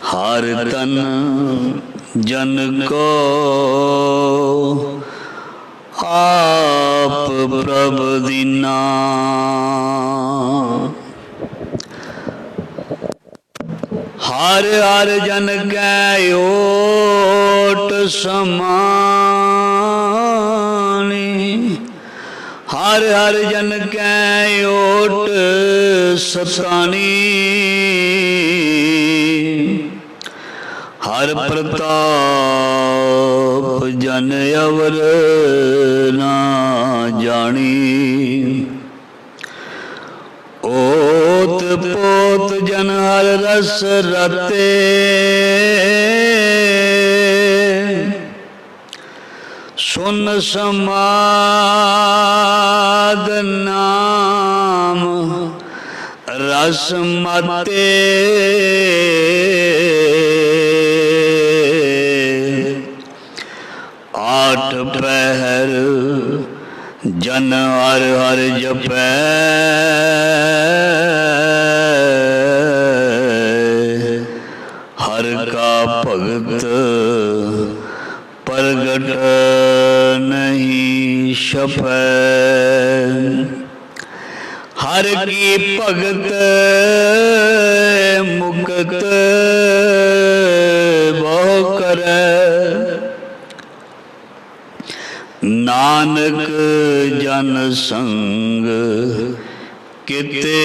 हर तन जन को आप प्रभ दीना। हर हर जन कै ओट समानी। हर हर जन कै ओट सतानी। हर प्रताप जन अवर ना जानी। ओत पोत जन हर रस रते। सुन समाद नाम रस मते। आठ पहर जन हर हर जपै। हर का भगत प्रगट नहीं छपै। हर की भगत मुक्त बहु करे। नानक जन संग किते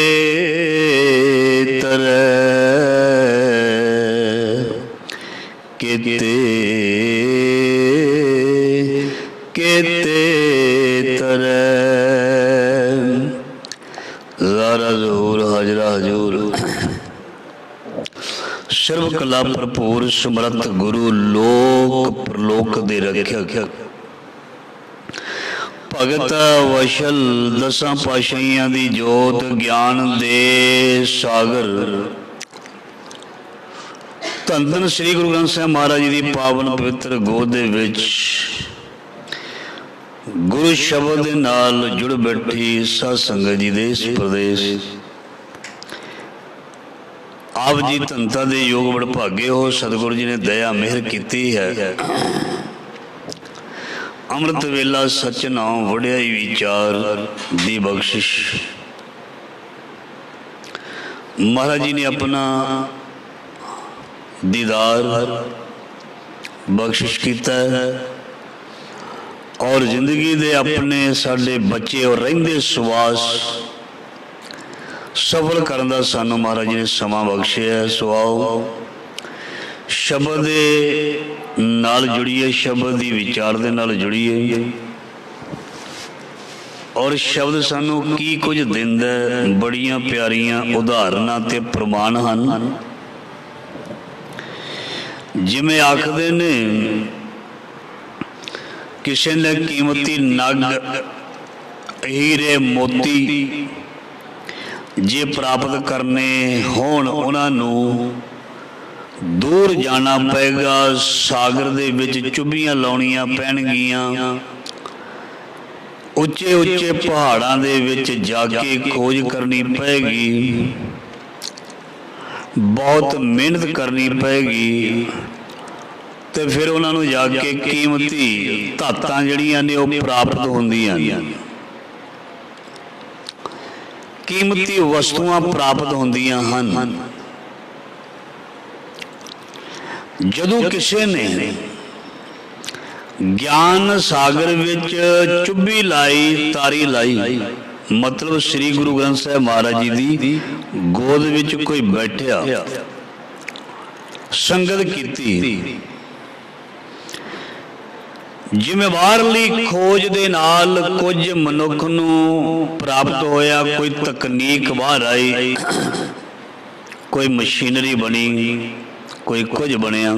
तरै। किते किते तरै। ज़ारा ज़हूर हाजरा हजूर। सर्व कला भरपूर समर्थ गुरु लोक प्रलोक दे रखियक। भगत वशल दसां पातशाहियां दी जोत ज्ञान दे सागर। धन धन श्री गुरु ग्रंथ साहिब महाराज जी की पावन पवित्र गोद दे विच गुरु शब्द दे नाल जुड़ बैठी साध संगत जी देश प्रदेश। आप जी धनता दे योग बड़ भागे हो। सतगुरु जी ने दया मेहर की है। अमृत वेला सच नाम वड़ियाई विचार दी बख्शिश महाराज जी ने अपना दीदार बख्शिश किया है। और जिंदगी दे अपने साडे बच्चे और रहिंदे सुवास सफल करने का सानू महाराज जी ने समा बख्शिया है। सो आओ शब्द दे नाल जुड़िए, शब्द की विचार दे नाल जुड़िए और शब्द सानू की कुछ दिंदा है। बड़ियां प्यारियां उदाहरणां ते प्रमाण हन। जिवें आखदे ने किसी ने कीमती नग हीरे मोती जे प्राप्त करने होण उन्हां नूं दूर जाना पेगा। सागर दे विच चुभियां लाउणियां पैणगियां। उच्चे उच्चे पहाड़ां दे विच जाके खोज करनी पेगी। बहुत मेहनत करनी पेगी ते फिर उन्हां नूं जाके कीमती धातां जिहड़ियां ने ओह प्राप्त होंदियां ने। कीमती वस्तुआं प्राप्त होंदियां हन। जदों किसी ने ज्ञान सागर विच चुब्भी लाई, तारी लाई, मतलब श्री गुरु ग्रंथ साहिब महाराज जी दी गोद विच कोई बैठा संगत कीती। जिम्मेवारली खोज दे नाल कुछ मनुख नूं प्राप्त होया। कोई तकनीक बाहर आई, कोई मशीनरी बनी, कोई कुछ बनया।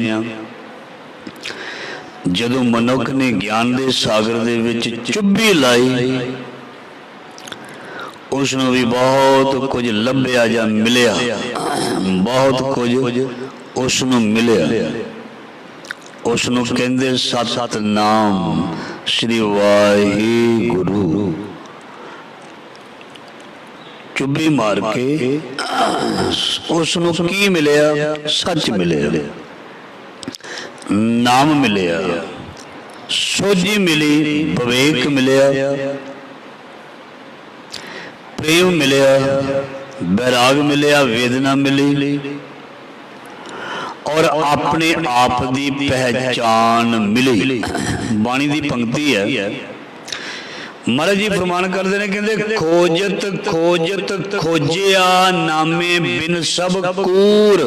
जदों मनुख ने ज्ञान दे सागर दे विच चुब्भी लाई, उसनूं भी बहुत कुछ लभ्या जां मिलिया। बहुत कुछ उसनूं मिलिया। उसनूं कहंदे सतनाम श्री वाहिगुरु। ਚੁੱਭੀ ਮਾਰ ਕੇ ਉਸ ਨੂੰ ਕੀ ਮਿਲਿਆ? ਸੱਚ ਮਿਲਿਆ, ਨਾਮ ਮਿਲਿਆ, ਸੋਝੀ ਮਿਲੀ, ਵਿਵੇਕ ਮਿਲਿਆ, ਪ੍ਰੇਮ ਮਿਲਿਆ, ਵੈਰਾਗ ਮਿਲਿਆ, ਵੇਦਨਾ ਮਿਲੀ ਔਰ ਆਪਣੇ ਆਪ ਦੀ ਪਹਿਚਾਨ ਮਿਲੀ। ਬਾਣੀ ਦੀ ਪੰਕਤੀ ਹੈ, ਮਹਾਰਾਜ ਜੀ ਫਰਮਾਨ ਕਰਦੇ ਨੇ, ਕਹਿੰਦੇ ਖੋਜਤ ਖੋਜਤ ਖੋਜਿਆ ਨਾਮੇ ਬਿਨ ਸਭ ਕੂਰ।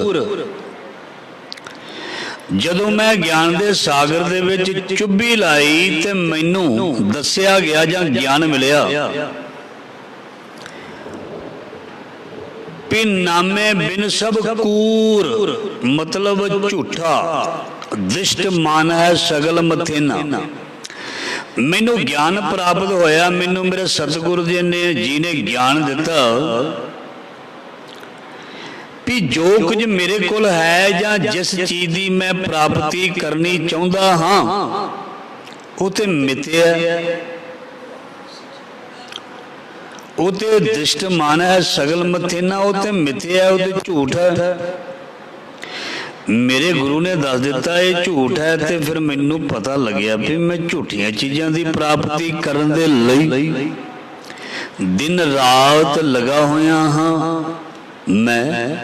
ਜਦੋਂ ਮੈਂ ਗਿਆਨ ਦੇ ਸਾਗਰ ਦੇ ਵਿੱਚ ਚੁੱਭੀ ਲਾਈ ਤੇ ਮੈਨੂੰ ਦੱਸਿਆ ਗਿਆ ਜਾਂ ਗਿਆਨ ਮਿਲਿਆ ਵੀ ਨਾਮੇ ਬਿਨ ਸਭ ਕੂਰ, ਮਤਲਬ ਝੂਠਾ, ਦਿਸ਼ਟ ਮਨ ਹੈ ਸਗਲ ਮਥੇਨਾ। ਮੈਨੂੰ ਗਿਆਨ ਪ੍ਰਾਪਤ ਹੋਇਆ, ਮੈਨੂੰ ਮੇਰੇ ਸਤਿਗੁਰੂ ਜੀ ਨੇ ਗਿਆਨ ਦਿੱਤਾ ਵੀ ਜੋ ਕੁਝ ਮੇਰੇ ਕੋਲ ਹੈ ਜਾਂ ਜਿਸ ਚੀਜ਼ ਦੀ ਮੈਂ ਪ੍ਰਾਪਤੀ ਕਰਨੀ ਚਾਹੁੰਦਾ ਹਾਂ ਉਹ ਤੇ ਮਿਥਿਆ, ਉਹ ਤੇ ਦਿਸ਼ਟ ਮਨ ਹੈ ਸਗਲ ਮਥੇਨਾ, ਉਹ ਤੇ ਮਿਥਿਆ, ਉਹ ਤੇ ਝੂਠ ਹੈ। ਮੇਰੇ ਗੁਰੂ ਨੇ ਦੱਸ ਦਿੱਤਾ ਇਹ ਝੂਠ ਹੈ ਤੇ ਫਿਰ ਮੈਨੂੰ ਪਤਾ ਲੱਗਿਆ ਵੀ ਮੈਂ ਝੂਠੀਆਂ ਚੀਜ਼ਾਂ ਦੀ ਪ੍ਰਾਪਤੀ ਕਰਨ ਦੇ ਲਈ ਦਿਨ ਰਾਤ ਲਗਾ ਹੋਇਆ ਹਾਂ। ਮੈਂ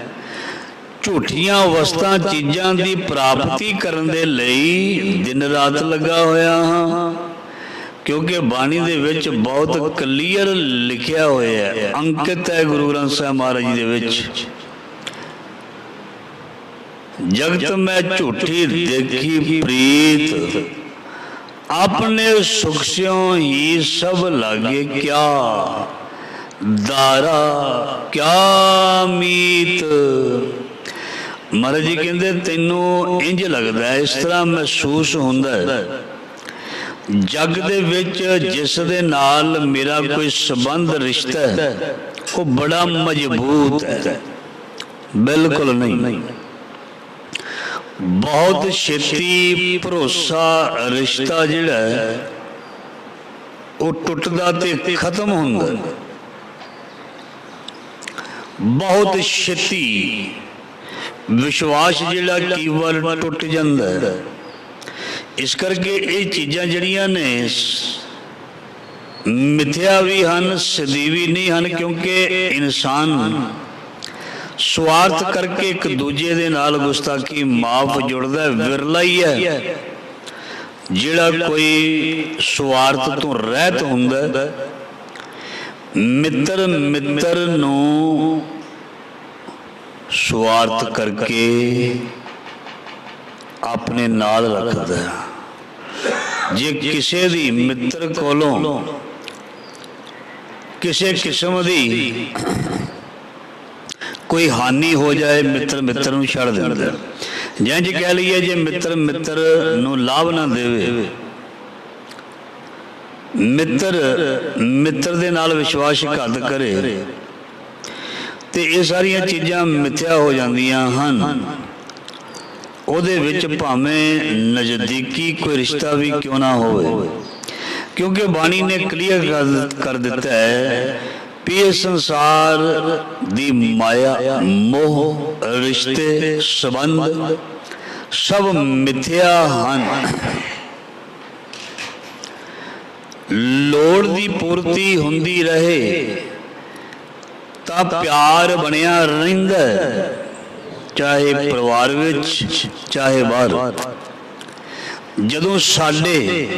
ਝੂਠੀਆਂ ਵਸਤਾਂ ਚੀਜ਼ਾਂ ਦੀ ਪ੍ਰਾਪਤੀ ਕਰਨ ਦੇ ਲਈ ਦਿਨ ਰਾਤ ਲੱਗਾ ਹੋਇਆ ਹਾਂ, ਕਿਉਂਕਿ ਬਾਣੀ ਦੇ ਵਿੱਚ ਬਹੁਤ ਕਲੀਅਰ ਲਿਖਿਆ ਹੋਇਆ ਹੈ, ਅੰਕਿਤ ਹੈ ਗੁਰੂ ਗ੍ਰੰਥ ਸਾਹਿਬ ਮਹਾਰਾਜ ਜੀ ਦੇ ਵਿੱਚ, ਜਗਤ ਮੈਂ ਝੂਠੀ ਦੇਖੀ ਪ੍ਰੀਤ, ਆਪਣੇ ਸੁਖ ਸਿਉ ਹੀ ਸਭ ਲਾਗੇ, ਕਿਆ ਦਾਰਾ ਕਿਆ ਮੀਤ। ਮਹਾਰਾਜ ਜੀ ਕਹਿੰਦੇ ਤੈਨੂੰ ਇੰਜ ਲੱਗਦਾ, ਇਸ ਤਰ੍ਹਾਂ ਮਹਿਸੂਸ ਹੁੰਦਾ ਹੈ ਜਗ ਦੇ ਵਿੱਚ ਜਿਸ ਦੇ ਨਾਲ ਮੇਰਾ ਕੋਈ ਸੰਬੰਧ ਰਿਸ਼ਤਾ ਹੈ ਉਹ ਬੜਾ ਮਜ਼ਬੂਤ ਹੈ। ਬਿਲਕੁਲ ਨਹੀਂ, ਬਹੁਤ ਛੇਤੀ ਭਰੋਸਾ ਰਿਸ਼ਤਾ ਜਿਹੜਾ ਹੈ ਉਹ ਟੁੱਟਦਾ ਤੇ ਖਤਮ ਹੁੰਦਾ, ਬਹੁਤ ਛੇਤੀ ਵਿਸ਼ਵਾਸ ਜਿਹੜਾ ਕਈ ਵਾਰ ਟੁੱਟ ਜਾਂਦਾ ਹੈ। ਇਸ ਕਰਕੇ ਇਹ ਚੀਜ਼ਾਂ ਜਿਹੜੀਆਂ ਨੇ ਮਿਥਿਆ ਵੀ ਹਨ, ਸਦੀਵੀ ਨਹੀਂ ਹਨ, ਕਿਉਂਕਿ ਇਨਸਾਨ ਸਵਾਰਥ ਕਰਕੇ ਇੱਕ ਦੂਜੇ ਦੇ ਨਾਲ ਗੁਸਤਾਖੀ ਮਾਫ ਜੁੜਦਾ, ਵਿਰਲਾ ਹੀ ਹੈ ਜਿਹੜਾ ਕੋਈ ਸਵਾਰਥ ਤੋਂ ਰਹਿਤ ਹੁੰਦਾ। ਮਿੱਤਰ ਮਿੱਤਰ ਨੂੰ ਸਵਾਰਥ ਕਰਕੇ ਆਪਣੇ ਨਾਲ ਰੱਖਦਾ। ਜੇ ਕਿਸੇ ਦੀ ਮਿੱਤਰ ਕੋਲੋਂ ਕਿਸੇ ਕਿਸਮ ਦੀ ਕੋਈ ਹਾਨੀ ਹੋ ਜਾਏ, ਮਿੱਤਰ ਮਿੱਤਰ ਨੂੰ ਛੱਡ ਦਿੰਦਾ। ਜਾਂ ਜੇ ਕਹਿ ਲਈਏ ਜੇ ਮਿੱਤਰ ਮਿੱਤਰ ਨੂੰ ਲਾਭ ਨਾ ਦੇਵੇ, ਮਿੱਤਰ ਮਿੱਤਰ ਦੇ ਨਾਲ ਵਿਸ਼ਵਾਸਘਾਤ ਕਰੇ ਤੇ ਇਹ ਸਾਰੀਆਂ ਚੀਜ਼ਾਂ ਮਿਥਿਆ ਹੋ ਜਾਂਦੀਆਂ ਹਨ। ਉਹਦੇ ਵਿੱਚ ਭਾਵੇਂ ਨਜ਼ਦੀਕੀ ਕੋਈ ਰਿਸ਼ਤਾ ਵੀ ਕਿਉਂ ਨਾ ਹੋਵੇ, ਕਿਉਂਕਿ ਬਾਣੀ ਨੇ ਕਲੀਅਰ ਕਰ ਦਿੱਤਾ ਹੈ ਵੀ ਇਹ ਸੰਸਾਰ ਦੀ ਮਾਇਆ, ਮੋਹ, ਰਿਸ਼ਤੇ, ਸੰਬੰਧ ਸਭ ਮਿਥਿਆ ਹਨ। ਲੋੜ ਦੀ ਪੂਰਤੀ ਹੁੰਦੀ ਰਹੇ ਤਾਂ ਪਿਆਰ ਬਣਿਆ ਰਹਿੰਦਾ, ਚਾਹੇ ਪਰਿਵਾਰ ਵਿੱਚ ਚਾਹੇ ਬਾਹਰ। ਜਦੋਂ ਸਾਡੇ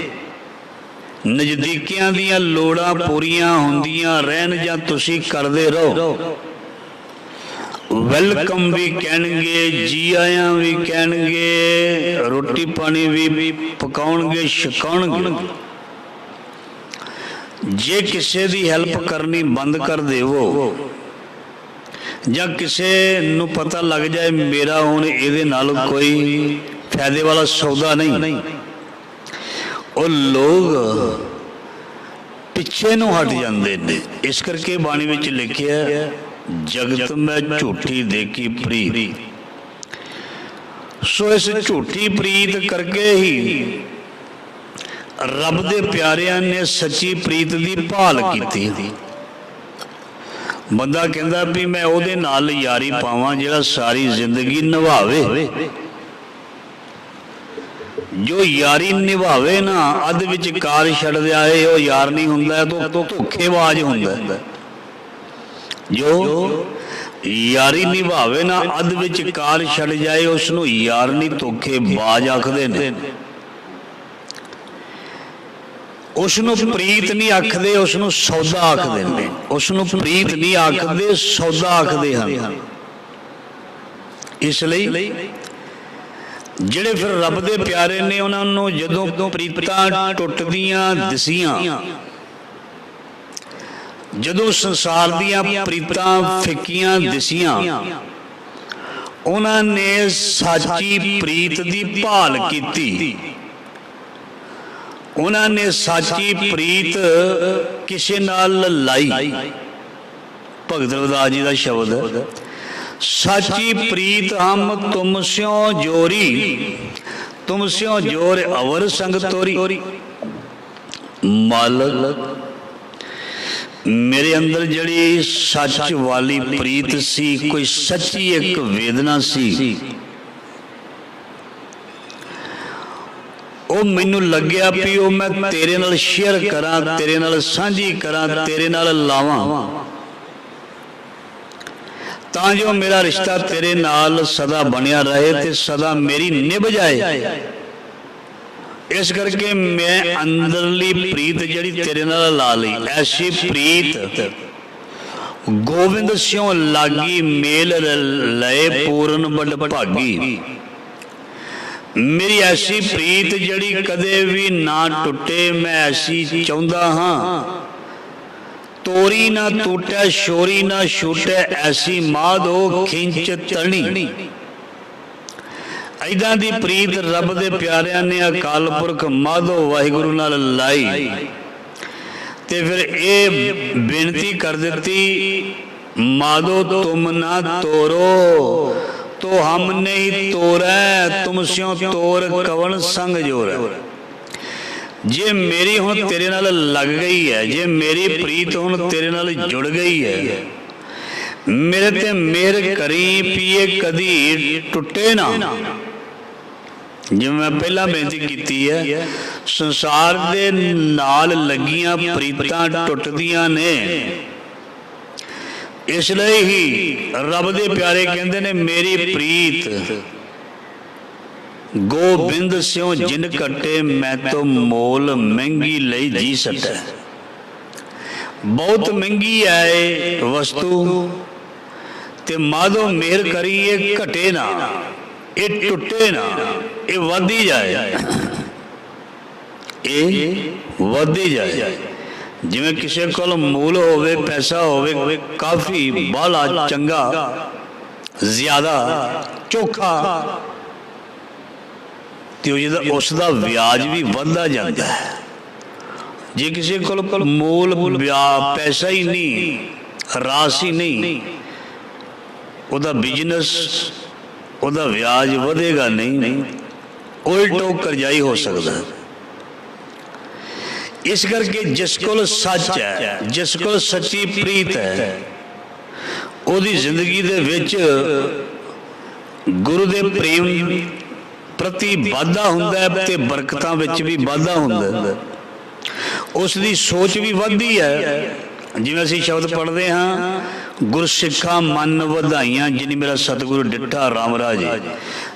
ਨਜ਼ਦੀਕੀਆਂ ਦੀਆਂ ਲੋੜਾਂ ਪੂਰੀਆਂ ਹੁੰਦੀਆਂ ਰਹਿਣ ਜਾਂ ਤੁਸੀਂ ਕਰਦੇ ਰਹੋ, ਵੈਲਕਮ ਵੀ ਕਹਿਣਗੇ, ਜੀ ਆਇਆਂ ਵੀ ਕਹਿਣਗੇ, ਰੋਟੀ ਪਾਣੀ ਵੀ ਪਕਾਉਣਗੇ, ਛਕਾਉਣਗੇ। ਜੇ ਕਿਸੇ ਦੀ ਹੈਲਪ ਕਰਨੀ ਬੰਦ ਕਰ ਦੇਵੋ ਜਾਂ ਕਿਸੇ ਨੂੰ ਪਤਾ ਲੱਗ ਜਾਏ ਮੇਰਾ ਹੁਣ ਇਹਦੇ ਨਾਲ ਕੋਈ ਫਾਇਦੇ ਵਾਲਾ ਸੌਦਾ ਨਹੀਂ, ਉਹ ਲੋਕ ਪਿੱਛੇ ਨੂੰ ਹਟ ਜਾਂਦੇ ਨੇ। ਇਸ ਕਰਕੇ ਬਾਣੀ ਵਿੱਚ ਲਿਖਿਆ ਜਗਤ ਮੈਂ ਝੂਠੀ ਦੇਖੀ ਪ੍ਰੀਤ। ਸੋ ਇਸ ਝੂਠੀ ਪ੍ਰੀਤ ਕਰਕੇ ਹੀ ਰੱਬ ਦੇ ਪਿਆਰਿਆਂ ਨੇ ਸੱਚੀ ਪ੍ਰੀਤ ਦੀ ਭਾਲ ਕੀਤੀ। ਬੰਦਾ ਕਹਿੰਦਾ ਵੀ ਮੈਂ ਉਹਦੇ ਨਾਲ ਯਾਰੀ ਪਾਵਾਂ ਜਿਹੜਾ ਸਾਰੀ ਜ਼ਿੰਦਗੀ ਨਿਭਾਵੇ। ਜੋ ਯਾਰੀ ਨਿਭਾਵੇ ਨਾ ਅੱਧ ਵਿੱਚ ਕਾਰ ਛੱਡ ਜਾਏ ਉਹ ਯਾਰ ਨਹੀਂ ਹੁੰਦਾ, ਤੋਂ ਧੋਖੇਬਾਜ਼ ਹੁੰਦਾ। ਜੋ ਯਾਰੀ ਨਿਭਾਵੇ ਨਾ ਅੱਧ ਵਿੱਚ ਕਾਰ ਛੱਡ ਜਾਏ ਉਸ ਨੂੰ ਯਾਰ ਨਹੀਂ ਧੋਖੇਬਾਜ਼ ਆਖਦੇ ਨੇ। ਉਸ ਨੂੰ ਪ੍ਰੀਤ ਨਹੀਂ ਆਖਦੇ, ਉਸ ਨੂੰ ਸੌਦਾ ਆਖਦੇ ਨੇ। ਉਸ ਨੂੰ ਪ੍ਰੀਤ ਨਹੀਂ ਆਖਦੇ, ਸੌਦਾ ਆਖਦੇ ਹਨ। ਇਸ ਲਈ ਜਿਹੜੇ ਫਿਰ ਰੱਬ ਦੇ ਪਿਆਰੇ ਨੇ ਉਹਨਾਂ ਨੂੰ ਜਦੋਂ ਪ੍ਰੀਤਾਂ ਟੁੱਟਦੀਆਂ ਦਿਸੀਆਂ, ਜਦੋਂ ਸੰਸਾਰ ਦੀਆਂ ਪ੍ਰੀਤਾਂ ਫਿੱਕੀਆਂ ਦਿਸੀਆਂ, ਉਹਨਾਂ ਨੇ ਸਾਚੀ ਪ੍ਰੀਤ ਦੀ ਭਾਲ ਕੀਤੀ। ਉਹਨਾਂ ਨੇ ਸਾਚੀ ਪ੍ਰੀਤ ਕਿਸੇ ਨਾਲ ਲਾਈ। ਭਗਤ ਰਵਿਦਾਸ ਜੀ ਦਾ ਸ਼ਬਦ ਹੈ, ਸਾਚੀ ਪ੍ਰੀਤ ਹਮ ਤੁਮ ਸਿਓ ਜੋਰੀ, ਤੁਮ ਸਿਓ ਜੋਰ ਅਵਰ ਸੰਗ ਤੋਰੀ। ਮਾਲਕ ਮੇਰੇ ਅੰਦਰ ਜਿਹੜੀ ਸੱਚ ਵਾਲੀ ਪ੍ਰੀਤ ਸੀ, ਕੋਈ ਸੱਚੀ ਇੱਕ ਵੇਦਨਾ ਸੀ, ਉਹ ਮੈਨੂੰ ਲੱਗਿਆ ਵੀ ਉਹ ਮੈਂ ਤੇਰੇ ਨਾਲ ਸ਼ੇਅਰ ਕਰਾਂ, ਤੇਰੇ ਨਾਲ ਸਾਂਝੀ ਕਰਾਂ, ਤੇਰੇ ਨਾਲ ਲਾਵਾਂ, ਤਾਂ ਜੋ ਮੇਰਾ ਰਿਸ਼ਤਾ ਤੇਰੇ ਨਾਲ ਸਦਾ ਬਣਿਆ ਰਹੇ ਤੇ ਸਦਾ ਮੇਰੀ ਨਿਭ ਜਾਏ। ਇਸ ਕਰਕੇ ਮੈਂ ਅੰਦਰਲੀ ਪ੍ਰੀਤ ਜਿਹੜੀ ਤੇਰੇ ਨਾਲ ਲਾ ਲਈ। ਐਸੀ ਪ੍ਰੀਤ ਗੋਬਿੰਦ ਸਿਉ ਲਾਗੀ, ਮੇਲ ਲਏ ਪੂਰਨ ਵੱਡ ਭਾਗੀ। ਮੇਰੀ ਐਸੀ ਪ੍ਰੀਤ ਜਿਹੜੀ ਕਦੇ ਵੀ ਨਾ ਟੁੱਟੇ, ਮੈਂ ਐਸੀ ਚਾਹੁੰਦਾ ਹਾਂ। ਤੋਰੀ ਨਾ ਟੁੱਟੈ, ਸ਼ੋਰੀ ਨਾ ਛੂਟੈ, ਐਸੀ ਮਾਧੋ ਖਿੰਚ ਤਣੀ। ਇੱਦਾਂ ਦੀ ਪ੍ਰੀਤ ਰੱਬ ਦੇ ਪਿਆਰਿਆਂ ਨੇ ਅਕਾਲ ਪੁਰਖ ਮਾਧੋ ਵਾਹਿਗੁਰੂ ਨਾਲ ਲਾਈ ਤੇ ਫਿਰ ਇਹ ਬੇਨਤੀ ਕਰ ਦਿੱਤੀ, ਮਾਧੋ ਤੁਮ ਨਾ ਤੋਰੋ ਤੋ ਹਮ ਨਹੀਂ ਤੋਰੈ, ਤੁਮ ਸਿਓ ਤੋਰ ਕਵਣ ਸੰਗ ਜੋਰ। ਜੇ ਮੇਰੀ ਹੁਣ ਤੇਰੇ ਨਾਲ ਲੱਗ ਗਈ ਹੈ, ਜੇ ਮੇਰੀ ਪ੍ਰੀਤ ਹੁਣ ਤੇਰੇ ਨਾਲ ਜੁੜ ਗਈ ਹੈ, ਮੇਰੇ ਤੇ ਮਿਹਰ ਕਰੀ ਪੀਏ ਕਦੀ ਟੁੱਟੇ ਨਾ। ਜਿਵੇਂ ਮੈਂ ਪਹਿਲਾਂ ਬੇਨਤੀ ਕੀਤੀ ਹੈ, ਸੰਸਾਰ ਦੇ ਨਾਲ ਲੱਗੀਆਂ ਪ੍ਰੀਤਾਂ ਟੁੱਟਦੀਆਂ ਨੇ। ਇਸ ਲਈ ਹੀ ਰੱਬ ਦੇ ਪਿਆਰੇ ਕਹਿੰਦੇ ਨੇ, ਮੇਰੀ ਪ੍ਰੀਤ ਗੋਬਿੰਦ ਸਿਉ ਜਿਨ ਕੱਟੇ, ਮੈਂ ਤੋਂ ਮੋਲ ਮਹਿੰਗੀ ਲਈ ਜੀ ਸਟੈ। ਬਹੁਤ ਮਹਿੰਗੀ ਹੈ ਇਹ ਵਸਤੂ ਤੇ ਮਾਧੋ ਮਿਹਰ ਕਰੀ ਇਹ ਘਟੇ ਨਾ, ਇਹ ਟੁੱਟੇ ਨਾ, ਇਹ ਵਧੀ ਜਾਏ, ਇਹ ਵਧੀ ਜਾਏ। ਜਿਵੇਂ ਕਿਸੇ ਕੋਲ ਮੂਲ ਹੋਵੇ, ਪੈਸਾ ਹੋਵੇ ਕਾਫੀ ਬਾਲਾ ਚੰਗਾ, ਜ਼ਿਆਦਾ ਚੋਖਾ, ਤੇ ਉਸ ਦਾ ਵਿਆਜ ਵੀ ਵੱਧਦਾ ਜਾਂਦਾ ਹੈ। ਜੇ ਕਿਸੇ ਕੋਲ ਮੂਲ ਪੈਸਾ ਹੀ ਨਹੀਂ, ਰਾਸ ਹੀ ਨਹੀਂ, ਉਹਦਾ ਬਿਜ਼ਨਸ, ਉਹਦਾ ਵਿਆਜ ਵਧੇਗਾ ਨਹੀਂ, ਉਲਟੋ ਕਰਜ਼ਾਈ ਹੋ ਸਕਦਾ। ਇਸ ਕਰਕੇ ਜਿਸ ਕੋਲ ਸੱਚ ਹੈ, ਜਿਸ ਕੋਲ ਸੱਚੀ ਪ੍ਰੀਤ ਹੈ, ਉਹਦੀ ਜ਼ਿੰਦਗੀ ਦੇ ਵਿੱਚ ਗੁਰੂ ਦੇ ਪ੍ਰੇਮ ਪ੍ਰਤੀ ਵਾਧਾ ਹੁੰਦਾ ਹੈ ਤੇ ਬਰਕਤਾਂ ਵਿੱਚ ਵੀ ਵਾਧਾ ਹੁੰਦਾ ਹੈ। ਉਸ ਦੀ ਸੋਚ ਵੀ ਵੱਧਦੀ ਹੈ। ਜਿਵੇਂ ਅਸੀਂ ਸ਼ਬਦ ਪੜ੍ਹਦੇ ਹਾਂ, ਗੁਰਸਿੱਖਾਂ ਮਨ ਵਧਾਈਆਂ ਜਿਨੀ ਮੇਰਾ ਸਤਿਗੁਰੂ ਡਿੱਠਾ ਰਾਮ ਰਾਜ।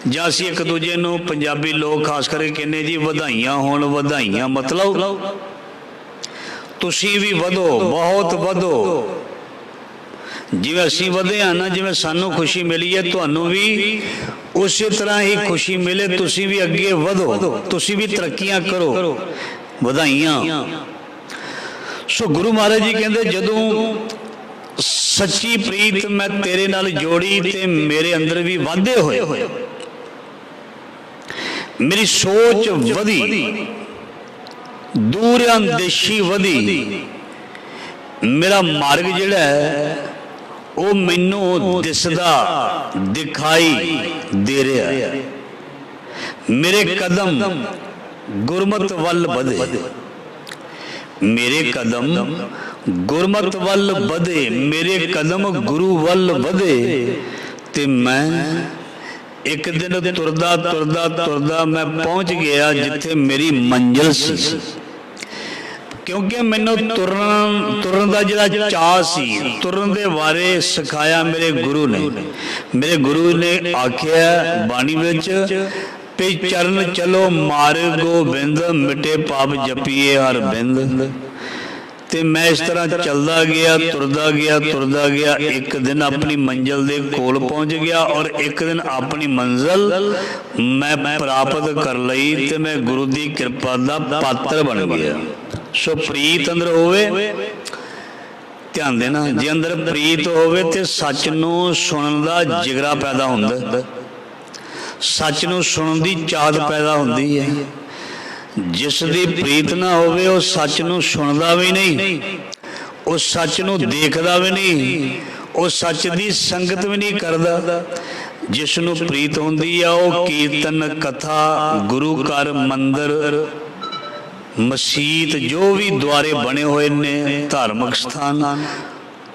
ਜਾਂ ਅਸੀਂ ਇੱਕ ਦੂਜੇ ਨੂੰ ਪੰਜਾਬੀ ਲੋਕ ਖਾਸ ਕਰਕੇ ਕਹਿੰਦੇ ਜੀ ਵਧਾਈਆਂ ਹੋਣ, ਵਧਾਈਆਂ ਮਤਲਬ ਤੁਸੀਂ ਵੀ ਵਧੋ, ਬਹੁਤ ਵਧੋ। ਜਿਵੇਂ ਅਸੀਂ ਵਧੇ ਹਾਂ ਨਾ, ਜਿਵੇਂ ਸਾਨੂੰ ਖੁਸ਼ੀ ਮਿਲੀ ਹੈ, ਤੁਹਾਨੂੰ ਵੀ ਉਸੇ ਤਰ੍ਹਾਂ ਹੀ ਖੁਸ਼ੀ ਮਿਲੇ। ਤੁਸੀਂ ਵੀ ਅੱਗੇ ਵਧੋ, ਤੁਸੀਂ ਵੀ ਤਰੱਕੀਆਂ ਕਰੋ, ਵਧਾਈਆਂ। ਸੋ ਗੁਰੂ ਮਹਾਰਾਜ ਜੀ ਕਹਿੰਦੇ, ਜਦੋਂ ਸੱਚੀ ਪ੍ਰੀਤ ਮੈਂ ਤੇਰੇ ਨਾਲ ਜੋੜੀ ਤੇ ਮੇਰੇ ਅੰਦਰ ਵੀ ਵਾਧੇ ਹੋਏ, ਮੇਰੀ ਸੋਚ ਵਧੀ, ਦੂਰ ਅੰਦੇਸ਼ੀ ਵਧੀ, ਮੇਰਾ ਮਾਰਗ ਜਿਹੜਾ ਹੈ ਉਹ ਮੈਨੂੰ ਦਿਸਦਾ ਦਿਖਾਈ ਦੇ ਰਿਹਾ, ਮੇਰੇ ਕਦਮ ਗੁਰਮਤਿ ਵੱਲ ਵਧੇ, ਮੇਰੇ ਕਦਮ गुरमत वल बधे मेरे कदम गुरु वल बधे। ते मैं एक दिन तुरदा तुरदा तुरदा मैं पहुंच गया जिथे मेरी मंजिल सी, क्योंकि मैनू तुरन का जिहड़ा चाह सी, तुरन दे बारे सिखाया मेरे गुरु ने। मेरे गुरु ने आख्या बाणी विच पे चरण चलो मार गोबिंद, मिटे पाप जपीए हर बिंद। ते मैं इस तरह चलदा गया तुरदा गया तुरदा गया, एक दिन अपनी मंजिल दे कोल पहुंच गया और एक दिन अपनी मंजिल मैं प्राप्त कर लई ते मैं गुरु दी कृपा दा पात्र बन गया। सो प्रीत अंदर होवे, ध्यान देना, जे अंदर प्रीत होवे ते सच नूं सुनन दा जिगरा पैदा हुंदा, सच नूं सुनन दी चाहत पैदा हुंदी है। जिस दी प्रीत ना होवे वो सच नूं सुनदा भी नहीं, वो सच नूं देखदा भी नहीं, वो सच दी संगत भी नहीं करदा। जिस नूं प्रीत हुंदी आ वो कीर्तन कथा गुरु घर मंदिर मसीत जो भी द्वारे बने हुए ने धार्मिक स्थान,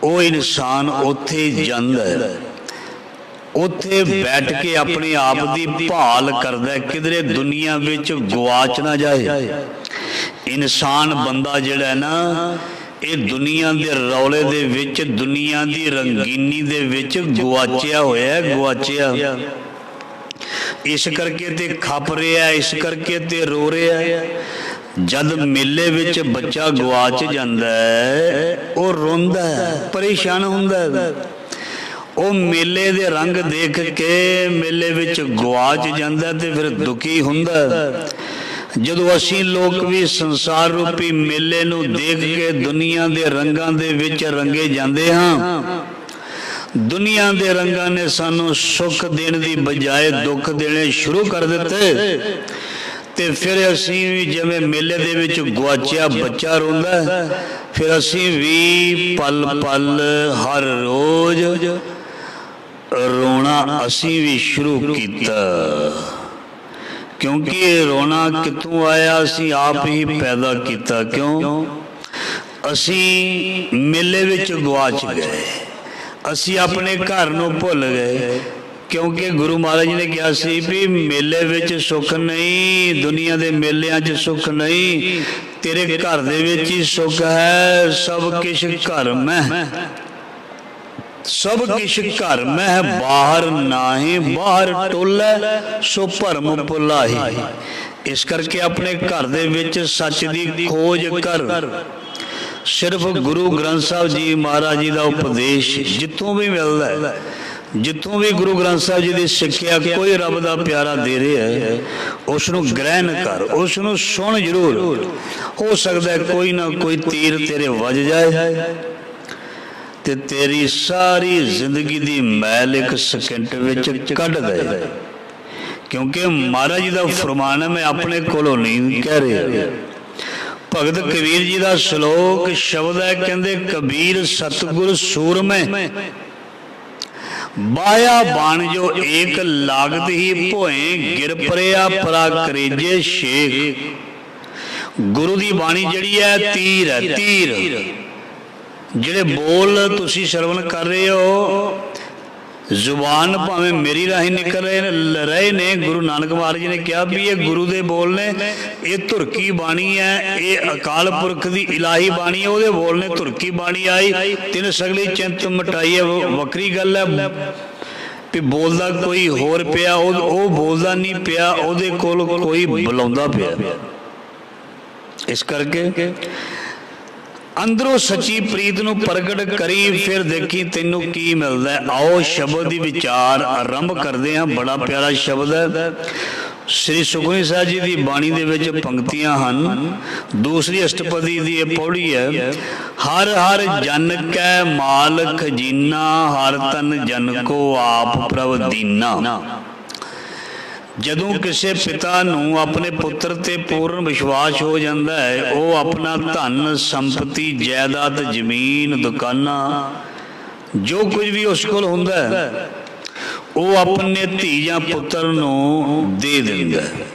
वो इंसान उत्थे जांदा है, उत्थे बैठ के अपने आप की भाल करदा, किधरे दुनिया विच गवाच ना जाए। इंसान बंदा जिहड़ा है ना, ये दुनिया के रौले दे विच दुनिया की रंगीनी दे विच गवाचिया होया, गवाचिया। इस करके ते खप रहा, इस करके ते रो रहा है। जद मेले विच बच्चा गवाच जांदा है, वो रोंदा है, परेशान हुंदा है। वो मेले दे रंग देख के मेले विच गवाच जांदा ते फिर दुखी हुंदा। जदों असीं लोग भी संसार रूपी मेले नूं देख के दुनिया दे रंगां दे विच रंगे जांदे हां, दुनिया दे रंगां ने सानूं सुख देण दी बजाय दुख देने शुरू कर दिते। ते फिर असीं भी जिवें मेले दे विच गवाचिया बच्चा रोंदा, फिर असीं भी पल पल हर रोज रोना असीं भी शुरू कीता। क्योंकि रोना कितों आया, असीं आप ही पैदा कीता। क्यों? असीं मेले विच गवाच गए, असीं अपने घर नूं भुल गए। क्योंकि गुरु महाराज ने कहा सी भी मेले विच सुख नहीं, दुनिया दे मेलियां च सुख नहीं, तेरे घर दे विच ही सुख है। सब किश घर में, सब किश घर में है, बाहर नाही, बाहर टोला सो भरम भुलाही। इस करके अपने घर दे विच सच दी खोज कर। सिर्फ गुरु ग्रंथ साहब जी महाराज जी का उपदेश जितों भी मिलता है, जितों भी गुरु ग्रंथ साहब जी की सिक्ख्या कोई रब का प्यारा दे रहा है, उसनूं ग्रहण कर, उसनूं सुन जरूर। हो सकता है कोई ना कोई तीर तेरे वज जाए ते तेरी सारी जिंदगी की मैल एक सेकंड विच कढ़ दे। क्योंकि महाराज जी का फरमान है, मैं अपने कोलों नहीं कह रहा। भगत कबीर जी का श्लोक शब्द है, कहते कबीर सतगुर सूर में बाया बाण जो एक लागत ही भोए, गिर परया परा करेजे शेख। गुरु की बाणी जड़ी है तीर है, तीर जिहड़े बोल तुसी श्रवण कर रहे हो, जुबान भावें मेरी राही निकल रहे ने। गुरु नानक महाराज जी ने कहा भी ये गुरु दे बोल ने, ये धुरकी बाणी है, ये अकाल पुरख दी इलाही बाणी है, वो बोल ने धुरकी बाणी आई, तिन सगली चिंत मिटाई है। वक्री गल है भी बोलदा कोई होर पिया, वो बोलदा नहीं पिया, उहदे कोल कोई बुलाउंदा पिया। इस करके अंदरों सच्ची प्रीत नूं प्रगट करी, फिर देखी तेनू की मिलता है। आओ शब्द दी विचार आरंभ करते हैं। बड़ा प्यारा शब्द है, श्री सुखमनी साहब जी की बाणी दे विच पंक्तियां हन। दूसरी अष्टपदी दी पौड़ी है, हर हर जन कै माल खजीना, हर तन जन को आप प्रभ दीना। जदों किसी पिता नूं अपने पुत्र ते पूर्ण विश्वास हो जाता है, वो अपना धन संपत्ति जायदाद जमीन दुकाना जो कुछ भी उस कोल हुंदा है, वो अपने धी या पुत्र नूं दे दिंदा है।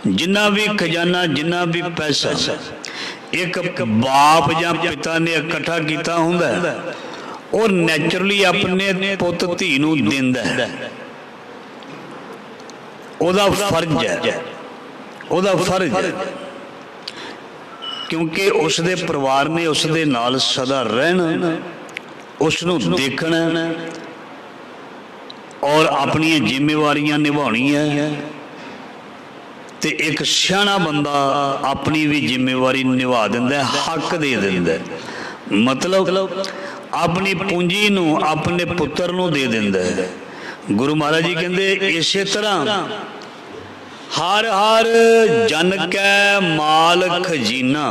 जिन्ना भी खजाना जिन्ना भी पैसा एक बाप या पिता ने इकट्ठा किया हुंदा है और नैचुरली अपने पुत धी नूं दिंदा है, ओदा फर्ज है, ओदा फर्ज है, क्योंकि उसदे परिवार ने उसदे नाल सदा रहना, उसनूं देखना और अपनी जिम्मेवारियां निभाउणियां है। ते एक सियाणा बंदा अपनी भी जिम्मेवारी निभा दिंदा है, हक दे दिंदा है, मतलब अपनी पूंजी नूं अपने पुत्र नूं दे दिंदा है। गुरु महाराज जी कहंदे इसे तरह हर हर जन कै माल खजीना,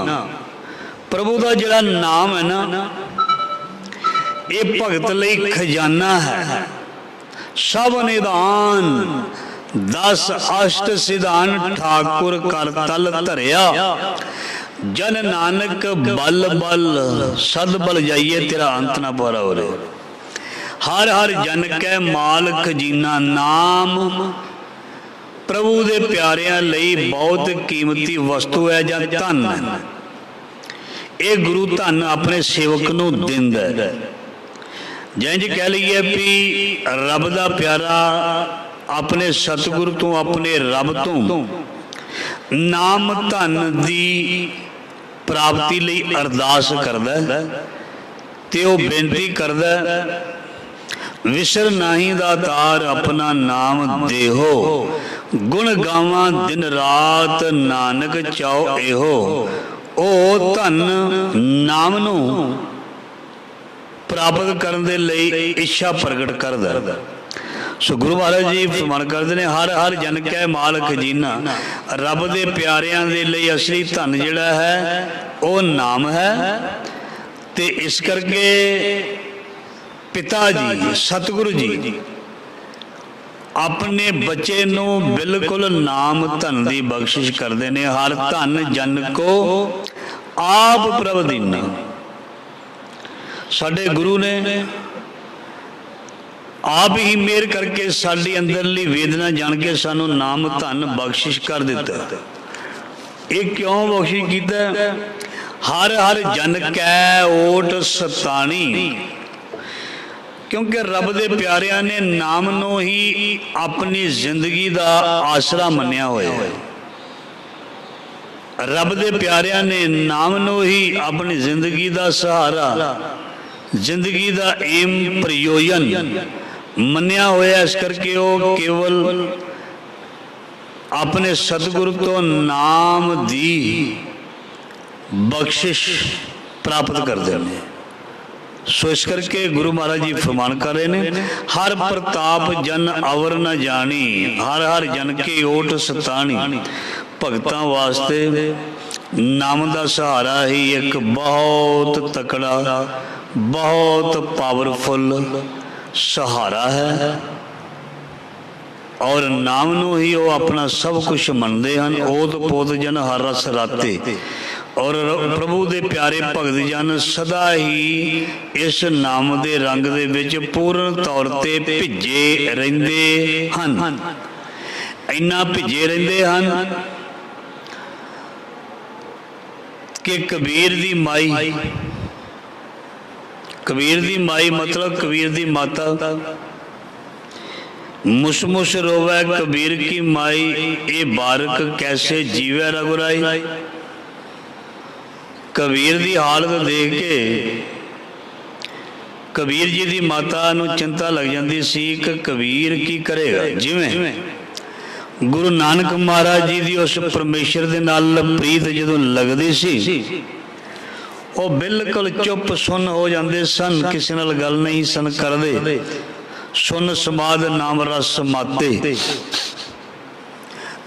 प्रभु का जिहड़ा नाम है ना, ये भगत लई खजाना है। सब निदान 10 अष्ट सिधान ठाकुर कर तल धरिया, जन नानक बल बल सद बल जाइए तेरा अंत ना पारा हो रे। हर हर जन कै माल खजीना, नाम प्रभु दे प्यारियां लई बहुत कीमती वस्तु है जां धन है। ये गुरु धन अपने सेवक नूं दिंदा है। जिंज कह लीए भी रब दा प्यारा अपने सतगुरु तो अपने रब तो नाम धन दी प्राप्ति लई अरदास करदा है ते ओ बेनती करदा है, विसर नाही दातार अपना नाम देहो, गुण गावां दिन रात नानक चाओ एहो। ओ धन नाम नूं प्राप्त करने दे लई इच्छा प्रगट करदा। सो गुरु महाराज जी फरमान करते हैं, हर हर जन कै माल खजीना, रब दे प्यारियां दे लई असली धन जिहड़ा है वो नाम है। ते इस करके पिता जी सतगुरु जी अपने बच्चे नूं बिल्कुल नाम धन की बख्शिश करते हैं। हर धन जन को आप प्रभ दीना। साडे गुरु ने आप ही मेहर करके साडी अंदरली वेदना जान के सानू नाम धन बख्शिश कर दिता। ये क्यों बख्शिश कीता? हर हर जन कै ओट सतानी, क्योंकि रब दे प्यारियां ने नाम नूं ही अपनी जिंदगी का आसरा मन्निया होया है। रब दे प्यारियां ने नाम नूं ही अपनी जिंदगी का सहारा, जिंदगी का एम प्रयोजन मन्निया होया। इस करके वो केवल अपने सतगुरु तो नाम दी बख्शिश प्राप्त करते हैं। सो इस करके गुरु महाराज जी फरमान कर रहे हैं, हर प्रताप जन अवर न जानी, हर हर जन के ओट सतानी। भगतां वास्ते नाम का सहारा ही एक बहुत तकड़ा, बहुत पावरफुल सहारा है। और नाम नूं ही वो अपना सब कुछ मनते हैं। ओत पोत जन हर रस राते, और प्रभु दे प्यारे भगत जन सदा ही इस नाम दे रंग दे विच पूर्ण तौर ते भिजे रहिंदे हन। इन्ना भिजे रहिंदे हन कि कबीर दी माई, कबीर दी माई मतलब कबीर दी माता, मुस मुस रोवे कबीर की माई, ये बारक कैसे जीवे रघुराई। कबीर की हालत देख के कबीर जी की माता नूं चिंता लग जाती सी कि कबीर की करेगा। जिवें गुरु नानक महाराज जी की उस परमेश्वर के नाल प्रीत जदों लगदी सी, वो बिल्कुल चुप सुन हो जाते सन, किसी नाल गल नहीं सन करते। सुन समाद नाम रस माते,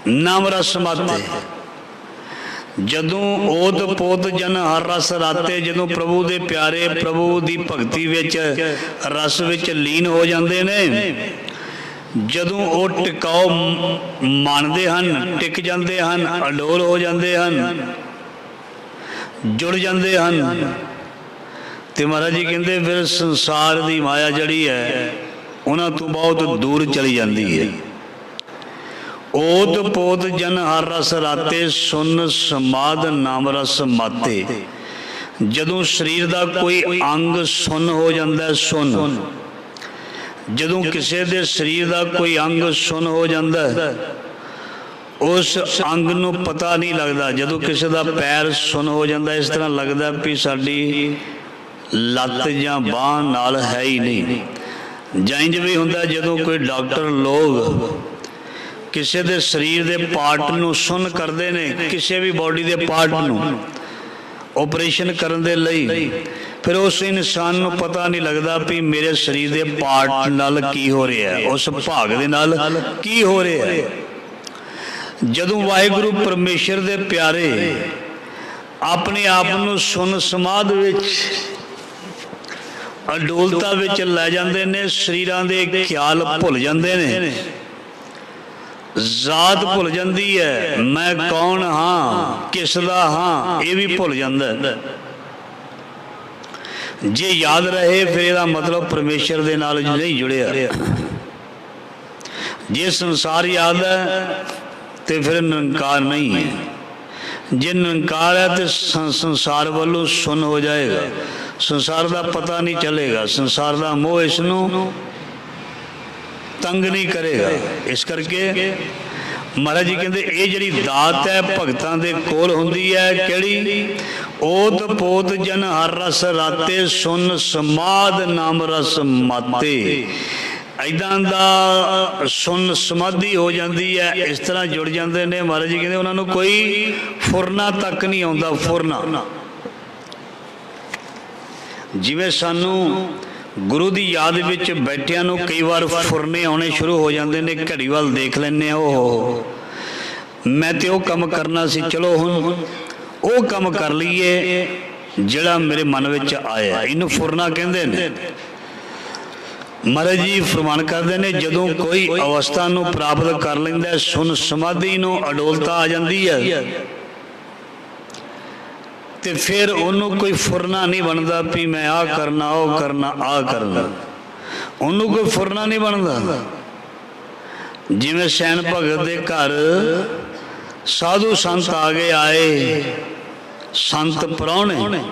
नाम रस माते। जदों ओत पोत जन हर रस राते, जदों प्रभु दे प्यारे प्रभु की भगती विच रस विच लीन हो जाते ने, जदों वो टिकाओ मानते हैं, टिक जाते हैं, अडोल हो जाते हैं, जुड़ जाते हैं। तो महाराज जी कहते फिर संसार की माया जड़ी है उन्होंने तो बहुत दूर चली जाती है। ओत पोत जन हर रस राते सुन समाद नाम रस माते। जदों शरीर का कोई अंग सुन हो जाता है, सुन जदों किसी के शरीर का कोई अंग सुन हो जाता है, उस अंग नूं पता नहीं लगता। जदों किसी का पैर सुन हो जाता इस तरह लगता भी साडी लत्त या बांह नाल है ही नहीं। जांज भी हुंदा जदों कोई डॉक्टर लोग किसी के शरीर के पार्ट नूं सुन करते हैं, किसी भी बॉडी के पार्ट नूं ऑपरेशन करने दे लई, फिर उस इंसान नूं पता नहीं लगता भी मेरे शरीर के पार्ट नाल की हो रहा है, उस भाग दे नाल की हो रहा है। जदों वाहिगुरु परमेश्वर दे प्यारे अपने आप नूं सुन समाध विच अडोलता विच लै जांदे ने, शरीरां दे ख्याल भुल जांदे ने, जात भुल जाती है, मैं कौन हाँ किस दा हाँ ये भी भुल जाता है। जे याद रहे फिर इसका मतलब परमेश्वर दे नाल नहीं जुड़िया। जे संसार याद है तो फिर निरंकार नहीं है, जे निरंकार है तो संसार वालों सुन हो जाएगा, संसार का पता नहीं चलेगा, संसार का मोह इसनों तंग नहीं करेगा। इस करके महाराज जी कहते ये जी दात है भगतां दे कोल हुंदी है, केड़ी ओत पोत जन हर रस राते सुन समाद नाम रस माते। इदां दा सुन समाधि हो जाती है, इस तरह जुड़ जाते हैं। महाराज जी कहते उन्होंने कोई फुरना तक नहीं आता, फुरना जिवें सानू गुरु की याद विच बैठिया नूं कई बार फुरने आने शुरू हो जाते हैं, घड़ी वाल देख लें, ओहो मैं तो वह काम करना सी, चलो हुण वो काम कर लीए जिहड़ा मेरे मन विच आया, इनू फुरना कहंदे ने। महाराज जी फरमान करते हैं जदों कोई अवस्था नूं प्राप्त कर लैंदा, सुन समाधि नूं अडोलता आ जाती है, तो फिर उन्होंने कोई फुरना नहीं बनता भी मैं आ करना वो करना आ करना, उन्होंने कोई फुरना नहीं बनता। जिवें सैन भगत के घर साधु संत आगे आए, संत प्राहुणे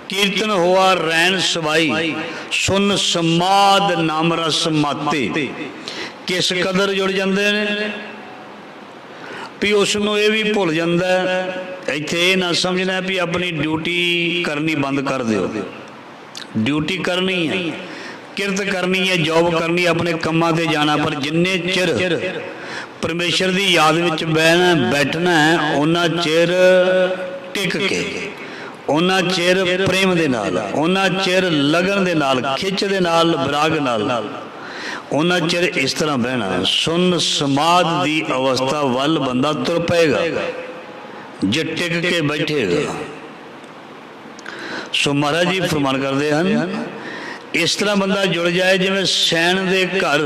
कीर्तन हुआ रैन सवाई सुन समाद नाम रस माते। किस कदर जुड़ जाते हैं भी उसनों ये भी भुल जाता है। इत्थे ये ना समझना भी अपनी ड्यूटी करनी बंद कर दो, ड्यूटी करनी है, किरत करनी है, जॉब करनी है, अपने कामां ते जाना, पर जिन्ने चिर परमेश्वर की याद विच बैठना है उन्ना चिर टिक के, उन्ना चिर प्रेम दे नाल, उन्ना चिर लगन दे नाल, खिच दे नाल, विराग नाल, उन्ना चिर इस तरह बहना। सुन समाध की अवस्था वल बंदा तुर पेगा जे टिक के बैठेगा। सो महाराज जी फरमान करते हैं इस तरह बंदा जुड़ जाए जिवें सैन दे घर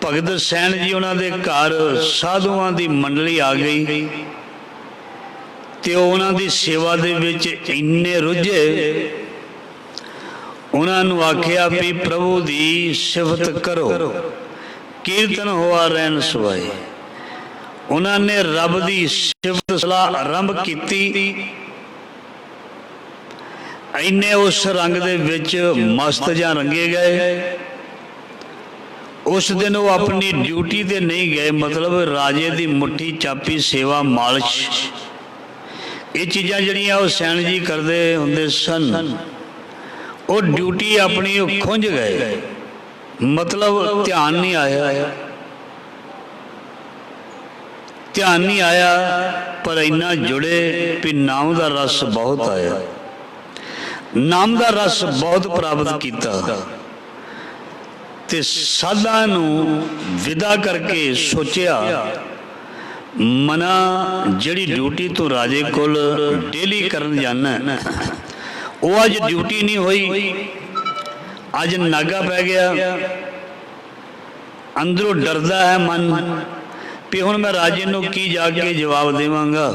भगत सैन जी उन्होंने घर साधुआं की मंडली आ गई, तो उन्होंने सेवा दे विच इन्ने रुझे, उन्होंने आख्या भी प्रभु की सिफत करो, कीर्तन हुआ रैन सवाई। उन्होंने रब की सिफत सलाह आरंभ की, इन्ने उस रंग दे विच मस्त जा रंगे गए। उस दिन वो अपनी ड्यूटी ते नहीं गए, मतलब राजे की मुट्ठी चापी सेवा मालिश ये चीज़ां जिहड़ियां वो सैन जी करते हुंदे सन, वो ड्यूटी अपनी खुंझ गए, मतलब ध्यान नहीं आया, ध्यान नहीं आया, पर इन्ना जुड़े भी नाम का रस बहुत आया, नाम का रस बहुत प्राप्त किया। ते साधा नूं विदा करके सोचिया मना जिहड़ी ड्यूटी तू राजे कोल डेली करन जाना वो अज ड्यूटी नहीं हुई, अज नागा पै गया, अंदरों डरदा है मन भी हुण मैं राजे नूं की जाके जवाब देवांगा।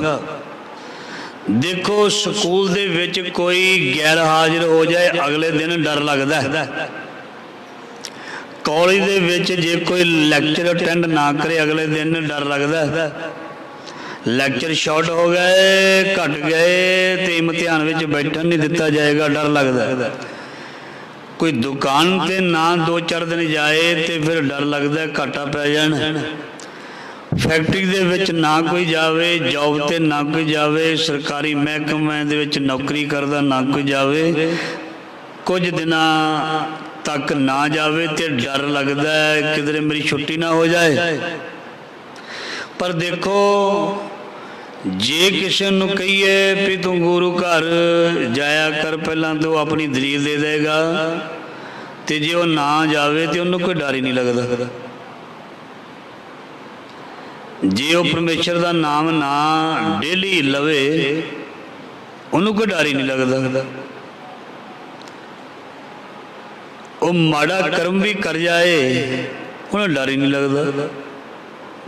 देखो स्कूल दे विच कोई गैर हाजिर हो जाए अगले दिन डर लगदा है, कॉलेज दे विच जे कोई लैक्चर अटेंड ना करे अगले दिन डर लगता है, लैक्चर शॉर्ट हो गए, घट गए तो इम्तिहान में बैठन नहीं दिता जाएगा, डर लगता है। कोई दुकान ते ना 2-4 दिन जाए तो फिर डर लगता है घाटा पै जाना। फैक्ट्री दे विच ना कोई जावे, जॉब ते ना कोई जावे, सरकारी महकमे दे विच नौकरी करदा ना कोई जावे, कुछ दिन तक ना जावे तो डर लगता है किधरे मेरी छुट्टी ना हो जाए। पर देखो जे किसी नूं कहिए भी तू गुरु घर जाया कर पहला तो अपनी दलील दे देगा, तो जे वो ना जावे तो उन्होंने कोई डर ही नहीं लगता। जे वो परमेश्वर का नाम ना डेली लवे उन्होंने कोई डर ही नहीं लगता। वो माड़ा कर्म भी कर जाए उन्हें डर ही नहीं लगता।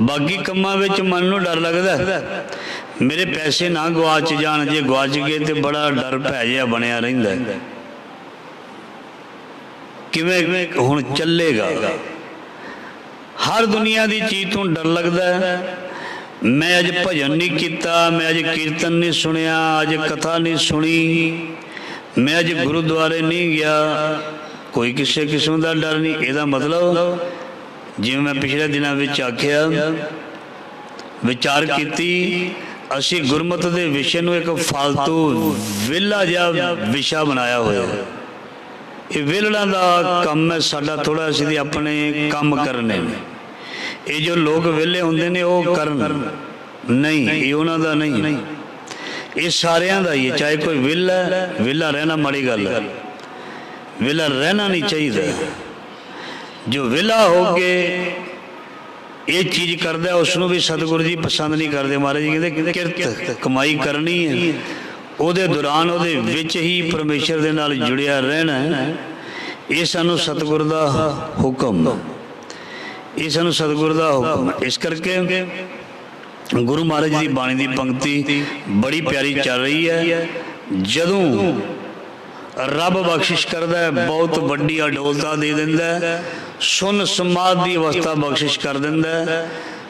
बाकी कामों में मन में डर लगता, मेरे पैसे ना गवाच जान, जे गवाच गए तो बड़ा डर भै जिहा बनया रहिंदा है, किवें हुण चलेगा। हर दुनिया की चीज़ तो डर लगता है। मैं अज भजन नहीं किया, मैं अज कीर्तन नहीं सुनिया, अज कथा नहीं सुनी, मैं अज गुरुद्वारे नहीं गया, कोई किसी किस्म का डर नहीं। इसदा मतलब जिवें मैं पिछले दिनों में आख्या विचार की, असी गुरमत के विषय में एक फालतू विला जिहा विषा बनाया हुआ। ये विलड़ा का काम है साडा, थोड़ा असीं अपने काम करने। ये जो लोग विले होंदे ने वो करन नहीं, ये उन्हां दा नहीं, ये सारियां दा ही है। चाहे कोई विला रहना माड़ी गल है, विला रहना नहीं चाहिए। जो विला हो के ये चीज़ करता है उसनों भी सतगुरु जी पसंद नहीं करते। महाराज जी कहते किरत कमाई करनी है, ਉਹਦੇ दौरान ਉਹਦੇ ਵਿੱਚ ही परमेश्वर ਦੇ ਨਾਲ जुड़िया रहना है। ये सानू सतगुर ਦਾ हुक्म, ये सानू सतगुर ਦਾ हुक्म। इस करके गुरु महाराज की बाणी की पंक्ति बड़ी प्यारी चल रही है। जदों रब बख्शिश करता है बहुत वड्डी अडोलता दे दिंदा है, सुन समाध की अवस्था बख्शिश कर दिंदा है,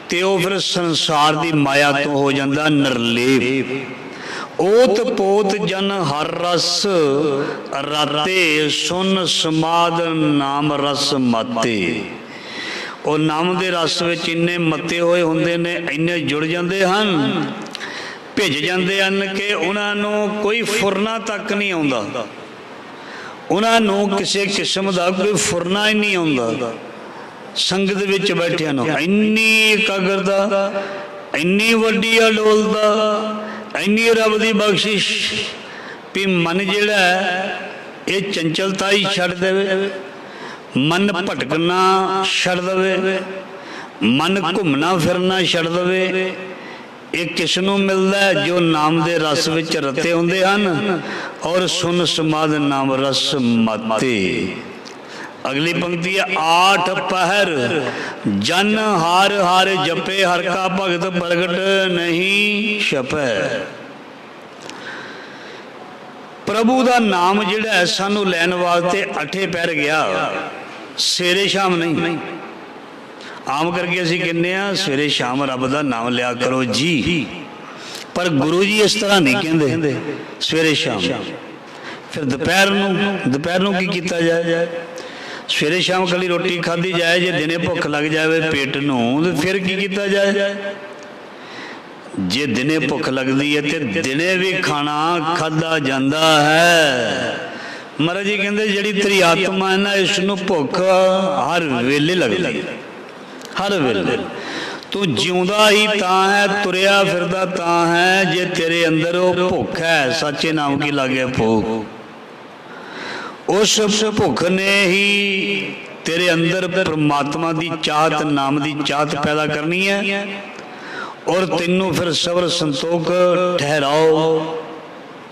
ते वो फिर संसार की माया तो हो जाता निर्लेप। ओत पोत जन हर रस राते, सुन समाध नाम रस माते। और नाम के रस विच इन्ने मते होए हुंदे ने, इन्ने जुड़ जाते हैं, भिज जाते हैं कि उन्होंने कोई फुरना तक नहीं आता, उन्होंने किसी किस्म का कोई फुरना ही नहीं आता। संगत विच बैठिया इन्नी एकाग्रता, इन्नी वड्डी अडोलता, इन्नी रब की बख्शिश भी मन जिहड़ा ये चंचलता ही छड्ड देवे, मन भटकना छड्ड देवे, मन घूमना फिरना छड्ड देवे। एक किसनों मिलता है जो नाम के रस विच रते होंदे हन, और सुन समाध नाम रस माते। अगली पंक्ति है, 8 पहर जन हार हार जपे, हर का भगत प्रगट नहीं छपै। प्रभु का नाम जिहड़ा है सानू लैन वास्ते 8 पहर गया, सवेरे शाम नहीं। आम करके असीं कहने सवेरे शाम रब का नाम लिया करो जी, पर गुरु जी इस तरह नहीं कहते सवेरे शाम। फिर दोपहर नूं की किया जाए? सवेरे शाम कली रोटी खाधी जाए, जे दिने भुख लग जाए पेट नूं तो फिर की किया जाए? जे दिने भुख लगती है तो दिने भी खाना खाधा जाता है। महाराज जी कहते जिहड़ी तेरी आत्मा है ना, इसनूं भुख हर वेले लगती, हर वेले। तू जिउंदा ही तां है, तुरिया फिरदा तां है, जे तेरे अंदर वो भुख है सच्चे नाम की लागे भूख। उस भुख ने ही तेरे अंदर परमात्मा की चाहत, नाम की चाहत पैदा करनी है, और तेनों फिर सबर संतोख ठहराओ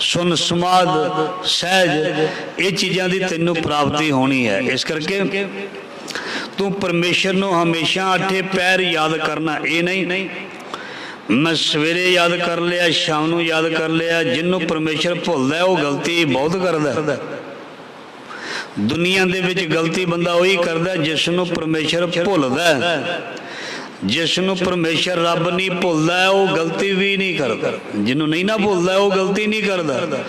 सुन समाध सहज ये चीज़ों की तेनों प्राप्ति होनी है। इस करके तू परमेश्वर नूं हमेशा 8 पैर याद करना। ये नहीं मैं सवेरे याद कर लिया, शाम नूं याद कर लिया। जिन्हों परमेश्वर भुलदा है वो गलती बहुत करदा। दुनिया दे विच गलती बंदा वही करदा जिसनों परमेश्वर भुलदा है। जिसनों परमेश्वर रब नहीं भुलदा वो गलती भी नहीं करता, जिन्हों नहीं ना भुलदा वो गलती नहीं करता।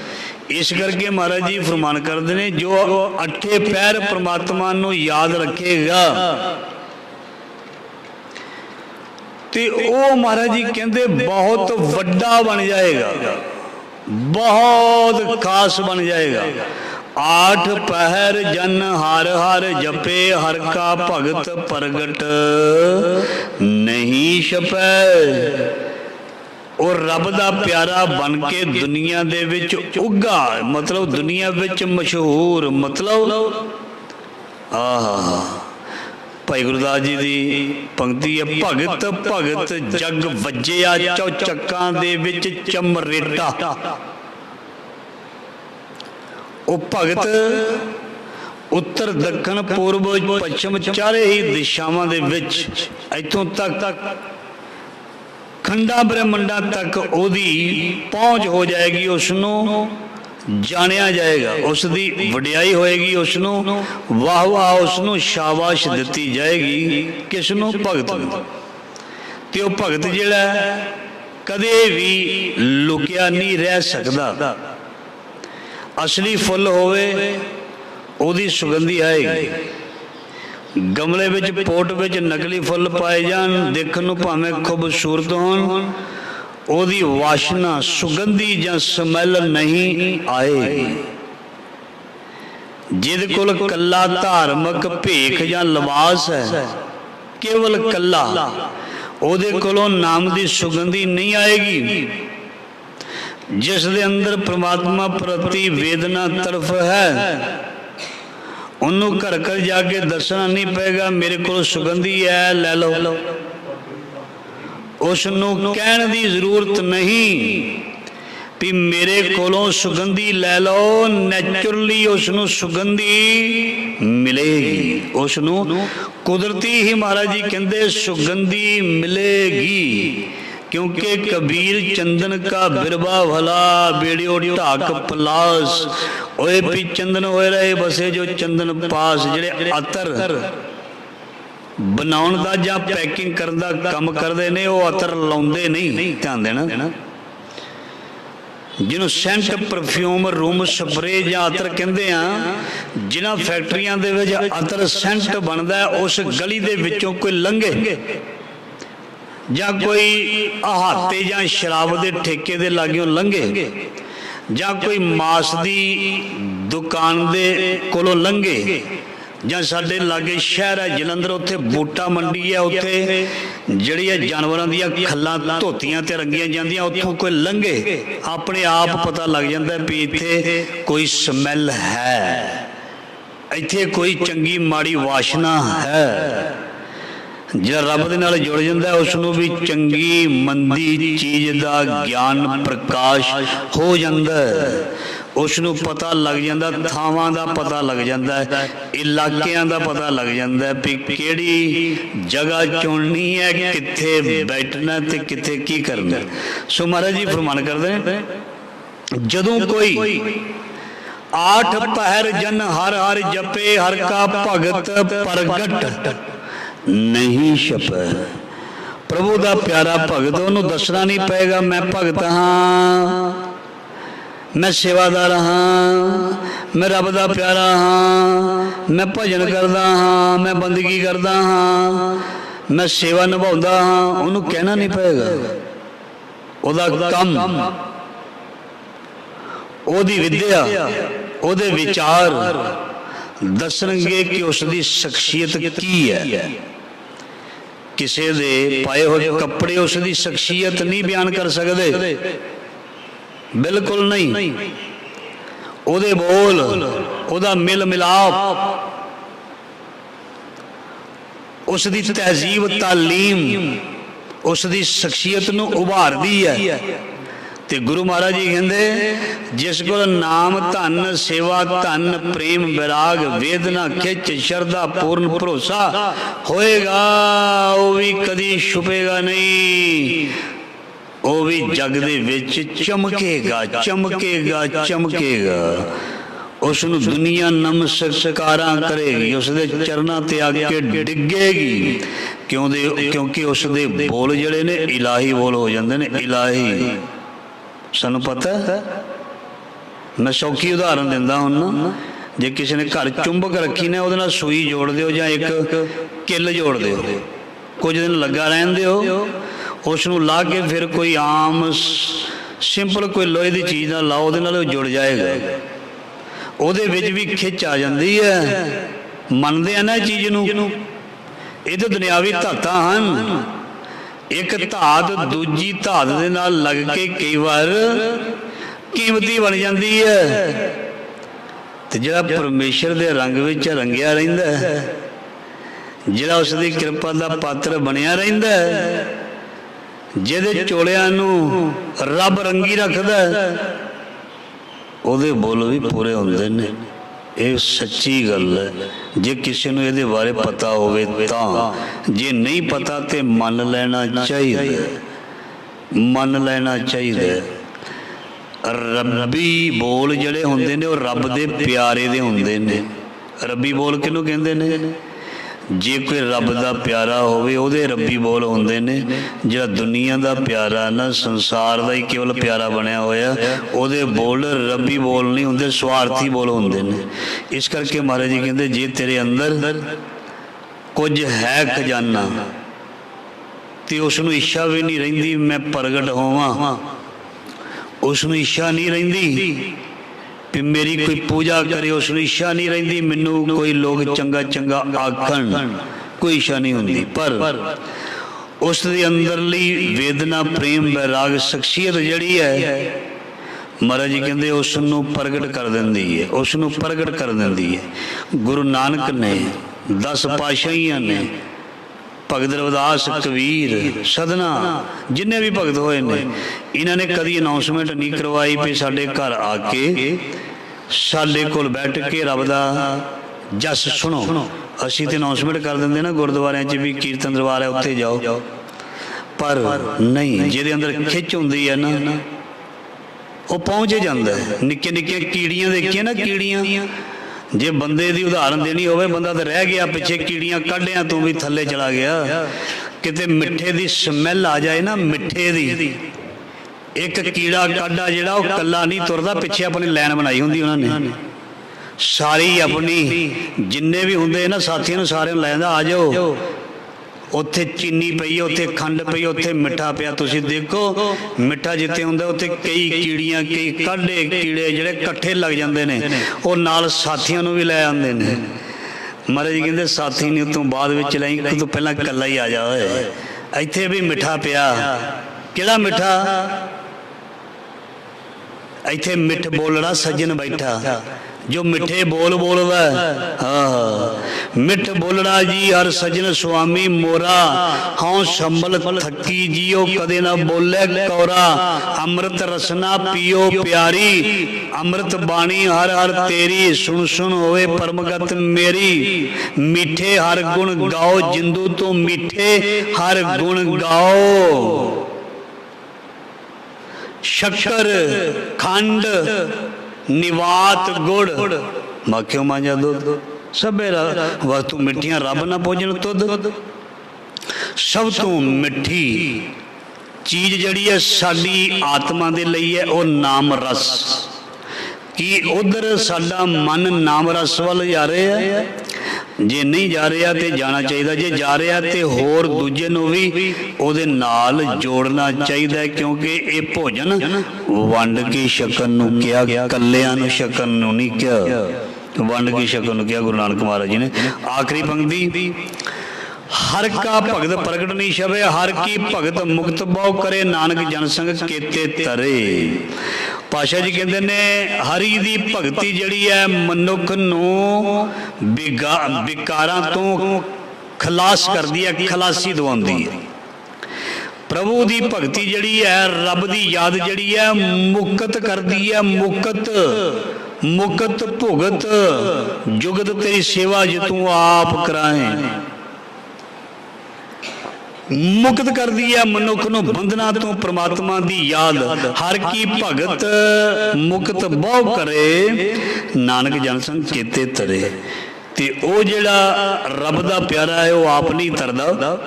इस करके महाराज जी फरमान करते हैं, जो अठे पैर परमात्मा नूं याद रखेगा ते ओ महाराज जी कहते बहुत वड्डा बन जाएगा, बहुत खास बन जाएगा। आठ पहर जन हर हर जपे, हर का भगत प्रगट नहीं छपै। और रब दा प्यारा बन के दुनिया दे विच उगा, मतलब दुनिया विच मशहूर, मतलब भाई गुरदास जी की पंक्ति है, भगत भगत जग वज्जिया चौचक्कां दे विच चमरेटा। वो भगत उत्तर दक्षिण पूर्व पश्चिम चारे ही दिशावां दे विच इथों तक खंडा ब्रह्मंडा तक ओदी पहुँच हो जाएगी, उसनों जानिया जाएगा, उसकी वडियाई होएगी, उसनों वाह वाह, उसनों शाबाश दिती जाएगी। किसनों? भगत नूं। ते वो भगत जिहड़ा कदे भी लुकिया नहीं रह सकता। असली फुल होवे ओदी सुगंधी आएगी। गमले विच पोट विच नकली फुल पाए जान, देखण नूं भावें खूबसूरत होण, ओदी वाशना सुगंधी जां समैल नहीं आएगी। जिहदे कोल कल्ला धार्मिक भेख जां लिबास है, केवल कल्ला, ओदे कोलों नाम दी सुगंधी नहीं आएगी। जिस दे अंदर परमात्मा प्रति वेदना तड़फ है, उन्होंने घर घर जाके दसना नहीं पेगा मेरे को सुगंधी है ले लो। उसनों कहने की जरूरत नहीं भी मेरे को सुगंधी ले लो, नैचुरली उसनों सुगंधी मिलेगी। उसनों कुदरती ही महाराज जी कहते सुगंधी मिलेगी, क्योंकि कबीर चंदन का बिरबा भला बेड़ियो ढाक पलास, ओए भी चंदन होए रहे बसे जो चंदन पास। जिहड़े अतर बनाउण दा जां पैकिंग करन दा काम करदे ने वो अतर लाउंदे नहीं, ध्यान देना। जिन्हों सेंट परफ्यूम रूम स्प्रे जां अतर कहंदे आ, जिन्हां फैक्ट्रियां दे विच अतर सेंट बनदा है, उस गली दे विचों कोई लंघे जां कोई अहाते जां शराब दे ठेके दे लागियों लंघे जां कोई मास दी दुकान दे कोलों लंघे, जां साडे लागे शहर है जलंधर, उत्थे बूटा मंडी है, उत्थे जिहड़ियां जानवरां दीयां खल्लां धोतियां ते रंगियां जांदियां, उत्थों कोई लंघे अपने आप पता लग जांदा भी इत्थे कोई स्मैल है, इत्थे कोई चंगी माड़ी वाशना है। जो रब दे नाल जुड़ जाता है उसनों भी चंगी मंदी चीज़ का ज्ञान प्रकाश हो जाता है। उसनों पता लग जाता, थावां दा पता लग जाता है, इलाकियां दा पता लग जाता है भी किहड़ी जगह चुननी है, कित्थे बैठना ते कित्थे की करना। सो महाराज जी फरमान करते हैं, जदों कोई आठ पहर जन हर हर जपे, हर का भगत प्रगट नहीं छपै। प्रभु दा प्यारा भगत, उन्होंने दसना नहीं पेगा मैं भगत हाँ, मैं सेवादार हाँ, मैं रब दा प्यारा हाँ, मैं भजन करदा हाँ, मैं बंदगी करदा हाँ, मैं सेवा निभाउंदा हाँ, उन्होंने कहना नहीं पेगा। ओदा कम, ओदी विद्या, ओदे विचार दसणगे कि उसकी शख्सियत की है। किसी दे पाए हुए कपड़े उसकी शख्सियत नहीं बयान कर सकते, बिल्कुल नहीं। ओदे बोल, ओदा मिल मिलाप, उसकी तहजीब तालीम उसकी शख्सियत नूं उभारदी है। ते गुरु महाराज जी कहते जिस को नाम धन सेवा धन प्रेम विराग वेदना खिच श्रद्धा पूर्ण भरोसा होएगा, वो भी कदी छुपेगा नहीं, वो भी जग दे विच चमकेगा चमकेगा चमकेगा। उसनूं दुनिया नमस्कारां करेगी, उसदे चरनां ते आके डिगेगी, क्योंकि उसदे बोल जिहड़े ने इलाही बोल हो जांदे ने। इलाही सानूं पता है। मैं सौखी उदाहरण दिंदा हुन्ना, जे किसी ने घर चुंबक रखी ने उहदे नाल सूई जोड़ दिओ जां एक किल जोड़ दिओ, कुछ दिन लगा रहन दिओ, उसनूं ला के फिर कोई आम सिंपल कोई लोहे की चीज़ नाल लाओ, उहदे नाल जुड़ जाएगा। ਉਹਦੇ ਵਿੱਚ भी खिच आ जाती है। ਮੰਨਦੇ ਆ ना चीज़ नूं, ਇਹ ਤਾਂ ਦੁਨਿਆਵੀ ਧਾਤਾਂ ਹਨ। एक धात दूजी धात ਦੇ ਨਾਲ ਲੱਗ ਕੇ कई बार कीमती बन जाती है। ਤੇ ਜਿਹੜਾ परमेश्वर ਦੇ रंग ਵਿੱਚ रंगिया ਰਹਿੰਦਾ है, ਜਿਹੜਾ उसकी कृपा ਦਾ पात्र ਬਣਿਆ ਰਹਿੰਦਾ है, ਜਿਹਦੇ ਚੋਲਿਆਂ ਨੂੰ ਰੱਬ रंगी रखता है, ਉਹਦੇ ਬੋਲ ਵੀ ਪੂਰੇ ਹੁੰਦੇ ਨੇ। ਇਹ ਸੱਚੀ ਗੱਲ ਹੈ। ਜੇ ਕਿਸੇ ਨੂੰ ਇਹਦੇ ਬਾਰੇ ਪਤਾ ਹੋਵੇ ਤਾਂ, ਜੇ ਨਹੀਂ ਪਤਾ ਤੇ ਮੰਨ ਲੈਣਾ ਚਾਹੀਦਾ, ਮੰਨ ਲੈਣਾ ਚਾਹੀਦਾ। ਰੱਬੀ ਬੋਲ ਜਿਹੜੇ ਹੁੰਦੇ ਨੇ ਉਹ ਰੱਬ ਦੇ ਪਿਆਰੇ ਦੇ ਹੁੰਦੇ ਨੇ। ਰੱਬੀ ਬੋਲ ਕਿਹਨੂੰ ਕਹਿੰਦੇ ਨੇ? जे कोई रब का प्यारा होवे उहदे रब्बी बोल होंदे ने। जिहड़ा दुनिया का प्यारा ना, संसार का ही केवल प्यारा बनया होया, उहदे बोल रब्बी बोल नहीं होंदे, स्वार्थी बोल होंदे ने। इस करके महाराज जी कहते जे तेरे अंदर कुछ है खजाना तो उसनूं इच्छा भी नहीं रहिंदी मैं प्रगट होवां, उसनूं इच्छा नहीं रहिंदी भी मेरी कोई पूजा करे, उसनूं इच्छा नहीं रहिंदी मैनू कोई लोग चंगा चंगा आखण, कोई इच्छा नहीं होंदी। पर उस दे अंदरली वेदना प्रेम वैराग शख्सियत जिहड़ी है महाराज जी कहते उसनूं प्रगट कर दिंदी है, उसनूं प्रगट कर दिंदी है। गुरु नानक ने 10 पातशाहियां ने, भगत रविदास, कबीर, सदना, जिन्ने भी भगत होए ने, इन्होंने कभी अनाउंसमेंट नहीं करवाई भी साडे घर आके साडे कोल बैठ के रब दा जस सुनो। असीं ते अनाउंसमेंट कर दिंदे ना गुरुद्वारियां च भी कीर्तन दरबार है उत्थे जाओ, पर नहीं, जिहदे अंदर खिच हुंदी है ना वो पहुँच जांदा है। निक्के निक्के कीड़ियां देखिए ना, कीड़ियां जे बंदे की उदाहरण देनी होवे, बंदा तो रह गया पिछे, कीड़ियां कढ़िया तू भी थले चला गया। किते मिठे की स्मैल आ जाए ना, मिठे की, एक कीड़ा काढ़ा जिहड़ा वो कला नहीं तुरदा, पिछे अपनी लैन बनाई होंदी उन्होंने, सारी अपनी जिन्ने भी होंदे ना साथियों नूं सारे लैंदा आ जाओ, उत्थे चीनी पई, उत्थे खंड पई, उत्थे मिठा पिया। तुसीं देखो मिठा जिते हुंदा उत्थे कई कीड़ियां, कई काढ़े कीड़े जिहड़े इकट्ठे लग जांदे ने, वो नाल साथियों नूं भी लै आंदे ने। महाराज जी कहंदे साथी नहीं तूं बाद विच लई, तूं पहलां कल्ला ही आ जा, इत्थे भी मिठा पिया। किहड़ा मिठा? इत्थे मिठ बोलड़ा सज्जन बैठा जो मिठे बोल बोलदा। हाँ, मिठ बोलड़ा जी हर सजन स्वामी मोरा, हाँ संभल थकी जियो कदे ना बोले कौरा। अमृत रसना पियो प्यारी, अमृत बाणी हर हर तेरी, सुन सुन होवे परमगत मेरी। मीठे हर गुण गाओ जिंदू तो मीठे हर गुण गाओ। शक्कर खंड निवात गुड़, मक्खियों मांझा दुध, सबे वस्तु मिठियां रब ना भोजन तुद। सब तो मिठी चीज जड़ी है साडी आत्मा दे लई है वो नाम रस। कि उधर साडा मन नाम रस वाल जा रहा है, जे नहीं जा रहा तो जाना चाहिए, जे जा रहा तो होर दूजे नूं भी उहदे नाल जोड़ना चाहिए, क्योंकि ये भोजन वंड के छकन नूं किया, कल्लियां नूं छकन नूं नहीं किया, वंड के छकन नूं किया गुरु नानक महाराज जी ने। आखिरी पंक्ति, हर का भगत प्रगट नहीं छवे, हर की भगत मुक्त बहु करे, नानक जनसंग केते तरे। पाशा जी कहते ने हरि दी भगती जड़ी है मनुख नूं विकारां तो खलास कर दी है, खलासी दवाउंदी है। प्रभु दी भगती जड़ी है, रब दी याद जड़ी है मुकत कर दी है, मुकत मुकत भुगत जुगत तेरी सेवा जे तू आप कराए। ਮੁਕਤ ਕਰਦੀ ਹੈ ਮਨੁੱਖ ਨੂੰ ਬੰਧਨਾਂ ਤੋਂ ਪ੍ਰਮਾਤਮਾ ਦੀ ਯਾਦ। ਹਰ ਕੀ ਭਗਤ ਮੁਕਤ ਬਹੁ ਕਰੇ, ਨਾਨਕ ਜਨ ਸੰਗ ਚੇਤੇ ਤਰੇ। ਤੇ ਉਹ ਜਿਹੜਾ ਰੱਬ ਦਾ ਪਿਆਰਾ ਹੈ ਉਹ ਆਪ ਨਹੀਂ ਤਰਦਾ,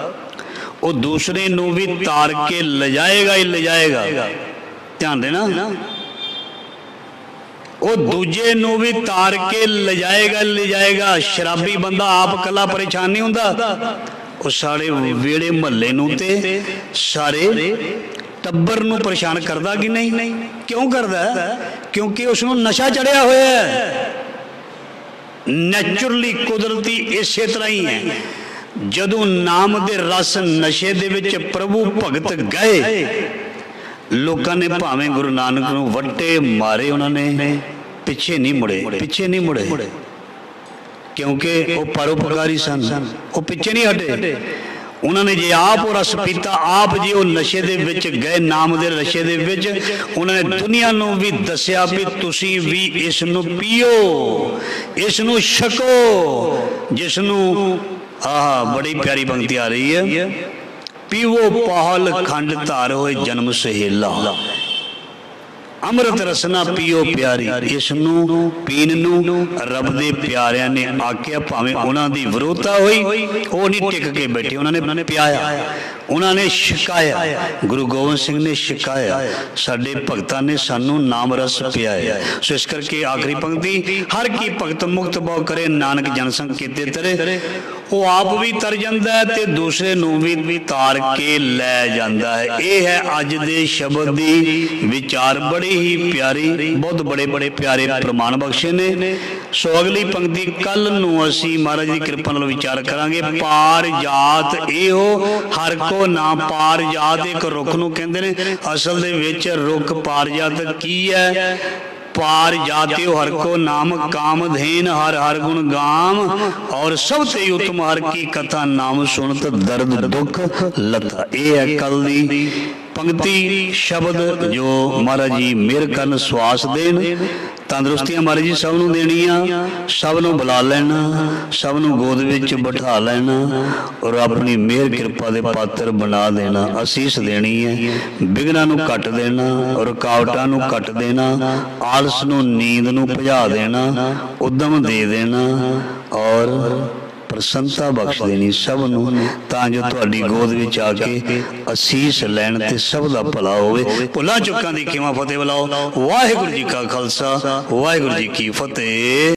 ਉਹ ਦੂਸਰੇ ਨੂੰ ਵੀ ਤਾਰ ਕੇ ਲਿਜਾਏਗਾ ਹੀ ਲਿਜਾਏਗਾ। ਧਿਆਨ ਦੇਣਾ, ਉਹ ਦੂਜੇ ਨੂੰ ਵੀ ਤਾਰ ਕੇ ਲਿਜਾਏਗਾ ਲਿਜਾਏਗਾ। ਸ਼ਰਾਬੀ ਬੰਦਾ ਆਪ ਕੱਲਾ ਪਰੇਸ਼ਾਨ ਨਹੀਂ ਹੁੰਦਾ, ਉਹ ਸਾਰੇ ਵੇੜੇ ਮਹੱਲੇ ਨੂੰ ਤੇ ਸਾਰੇ ਟੱਬਰ ਨੂੰ ਪਰੇਸ਼ਾਨ ਕਰਦਾ ਕਿ ਨਹੀਂ? ਕਿਉਂ ਕਰਦਾ? ਕਿਉਂਕਿ ਉਸ ਨੂੰ ਨਸ਼ਾ ਚੜਿਆ ਹੋਇਆ ਹੈ। ਨੈਚੁਰਲੀ, ਕੁਦਰਤੀ ਇਸੇ ਤਰ੍ਹਾਂ ਹੀ ਹੈ। ਜਦੋਂ ਨਾਮ ਦੇ ਰਸ ਨਸ਼ੇ ਦੇ ਵਿੱਚ ਪ੍ਰਭੂ ਭਗਤ ਗਏ, ਲੋਕਾਂ ਨੇ ਭਾਵੇਂ ਗੁਰੂ ਨਾਨਕ ਨੂੰ ਵੱਟੇ ਮਾਰੇ, ਉਹਨਾਂ ਨੇ ਪਿੱਛੇ ਨਹੀਂ ਮੁੜੇ, ਕਿਉਂਕਿ ਉਹ ਪਰਉਪਕਾਰੀ ਸਨ, ਉਹ ਪਿੱਛੇ ਨਹੀਂ ਹਟੇ। ਉਹਨਾਂ ਨੇ ਜੇ ਆਪ ਉਹ ਰਸ ਪੀਤਾ, ਆਪ ਜੇ ਉਹ ਨਸ਼ੇ ਦੇ ਵਿੱਚ ਗਏ, ਨਾਮ ਦੇ ਨਸ਼ੇ ਦੇ ਵਿੱਚ, ਉਹਨਾਂ ਨੇ ਦੁਨੀਆ ਨੂੰ ਵੀ ਦੱਸਿਆ ਵੀ ਤੁਸੀਂ ਵੀ ਇਸ ਨੂੰ ਪੀਓ, ਇਸ ਨੂੰ ਛਕੋ। ਜਿਸ ਨੂੰ ਬੜੀ ਪਿਆਰੀ ਪੰਕਤੀ ਆ ਰਹੀ ਹੈ, ਪੀਵੋ ਪਾਹਲ ਖੰਡ ਧਾਰ ਹੋਏ ਜਨਮ ਸਹੇਲਾ, ਅੰਮ੍ਰਿਤ ਰਸਨਾ ਪੀਓ ਪਿਆਰੀ। ਇਸ ਨੂੰ ਪੀਣ ਨੂੰ ਰੱਬ ਦੇ ਪਿਆਰਿਆਂ ਨੇ ਆਖਿਆ, ਭਾਵੇਂ ਉਹਨਾਂ ਦੀ ਵਿਰੋਧਤਾ ਹੋਈ, ਉਹ ਨਹੀਂ ਟਿਕ ਕੇ ਬੈਠੇ, ਉਹਨਾਂ ਨੇ ਪਿਆਇਆ, ਉਹਨਾਂ ਨੇ ਛਕਾਇਆ। ਗੁਰੂ ਗੋਬਿੰਦ ਸਿੰਘ ਨੇ ਛਕਾਇਆ, ਸਾਡੇ ਭਗਤਾਂ ਨੇ ਸਾਨੂੰ ਨਾਮ ਰਸ ਪਿਆਇਆ। ਸੋ ਇਸ ਕਰਕੇ ਆਖਰੀ ਪੰਕਤੀ, ਹਰ ਕੀ ਭਗਤ ਮੁਕਤ ਬਹੁ ਕਰੇ, ਨਾਨਕ ਜਨ ਸੰਗ ਕੀਤੇ ਤਰੇ। ਉਹ ਆਪ ਵੀ ਤਰ ਜਾਂਦਾ ਹੈ ਤੇ ਦੂਸਰੇ ਨੂੰ ਵੀ ਤਾਰ ਕੇ ਲੈ ਜਾਂਦਾ ਹੈ। ਇਹ ਹੈ ਅੱਜ ਦੇ ਸ਼ਬਦ ਦੀ ਵਿਚਾਰ, ਬੜੀ ਹੀ ਪਿਆਰੀ, ਬਹੁਤ ਬੜੇ ਪਿਆਰੇ ਪ੍ਰਮਾਣ ਬਖਸ਼ੇ ਨੇ। ਸੋ ਅਗਲੀ ਪੰਕਤੀ ਕੱਲ ਨੂੰ ਅਸੀਂ ਮਹਾਰਾਜ ਦੀ ਕਿਰਪਾ ਨਾਲ ਵਿਚਾਰ ਕਰਾਂਗੇ। ਪਾਰ ਜਾਤ ਇਹੋ ਹਰ ਕੋ ਨਾ, ਪਾਰ ਜਾਤ ਇੱਕ ਰੁੱਖ ਨੂੰ ਕਹਿੰਦੇ ਨੇ, ਅਸਲ ਦੇ ਵਿੱਚ ਰੁੱਖ ਪਾਰ ਜਾਤ ਕੀ ਹੈ? पार जात्यो हर को नाम, कामधेन हर हर गुण गाम, और सबसे उत्तम हर की कथा नाम सुनत दर्द दुख लता। ये है कल दी पंक्ति शब्द जो महाराज जी मेहर करन, स्वास देन, तंदुरुस्तियां महाराज जी सब नूं देणियां, सब नूं बुला लेना, सब नूं गोद विच बिठा लेना और अपनी मेहर कृपा दे पात्र बना देना। असीस देनी है, विघनां नूं कट देना, रुकावटां नूं कट देना, आलस नूं नींद नूं भजा देना, उद्यम दे देना और प्रसन्नता बख्श देनी सब नूं, तां जो तुहाडी गोद विच आके असीस लैण ते सब दा भला होवे। भुलां चुकां दी खिमा फतेह बुलाओ। वाहिगुरू जी का खालसा, वाहिगुरू जी की फतेह।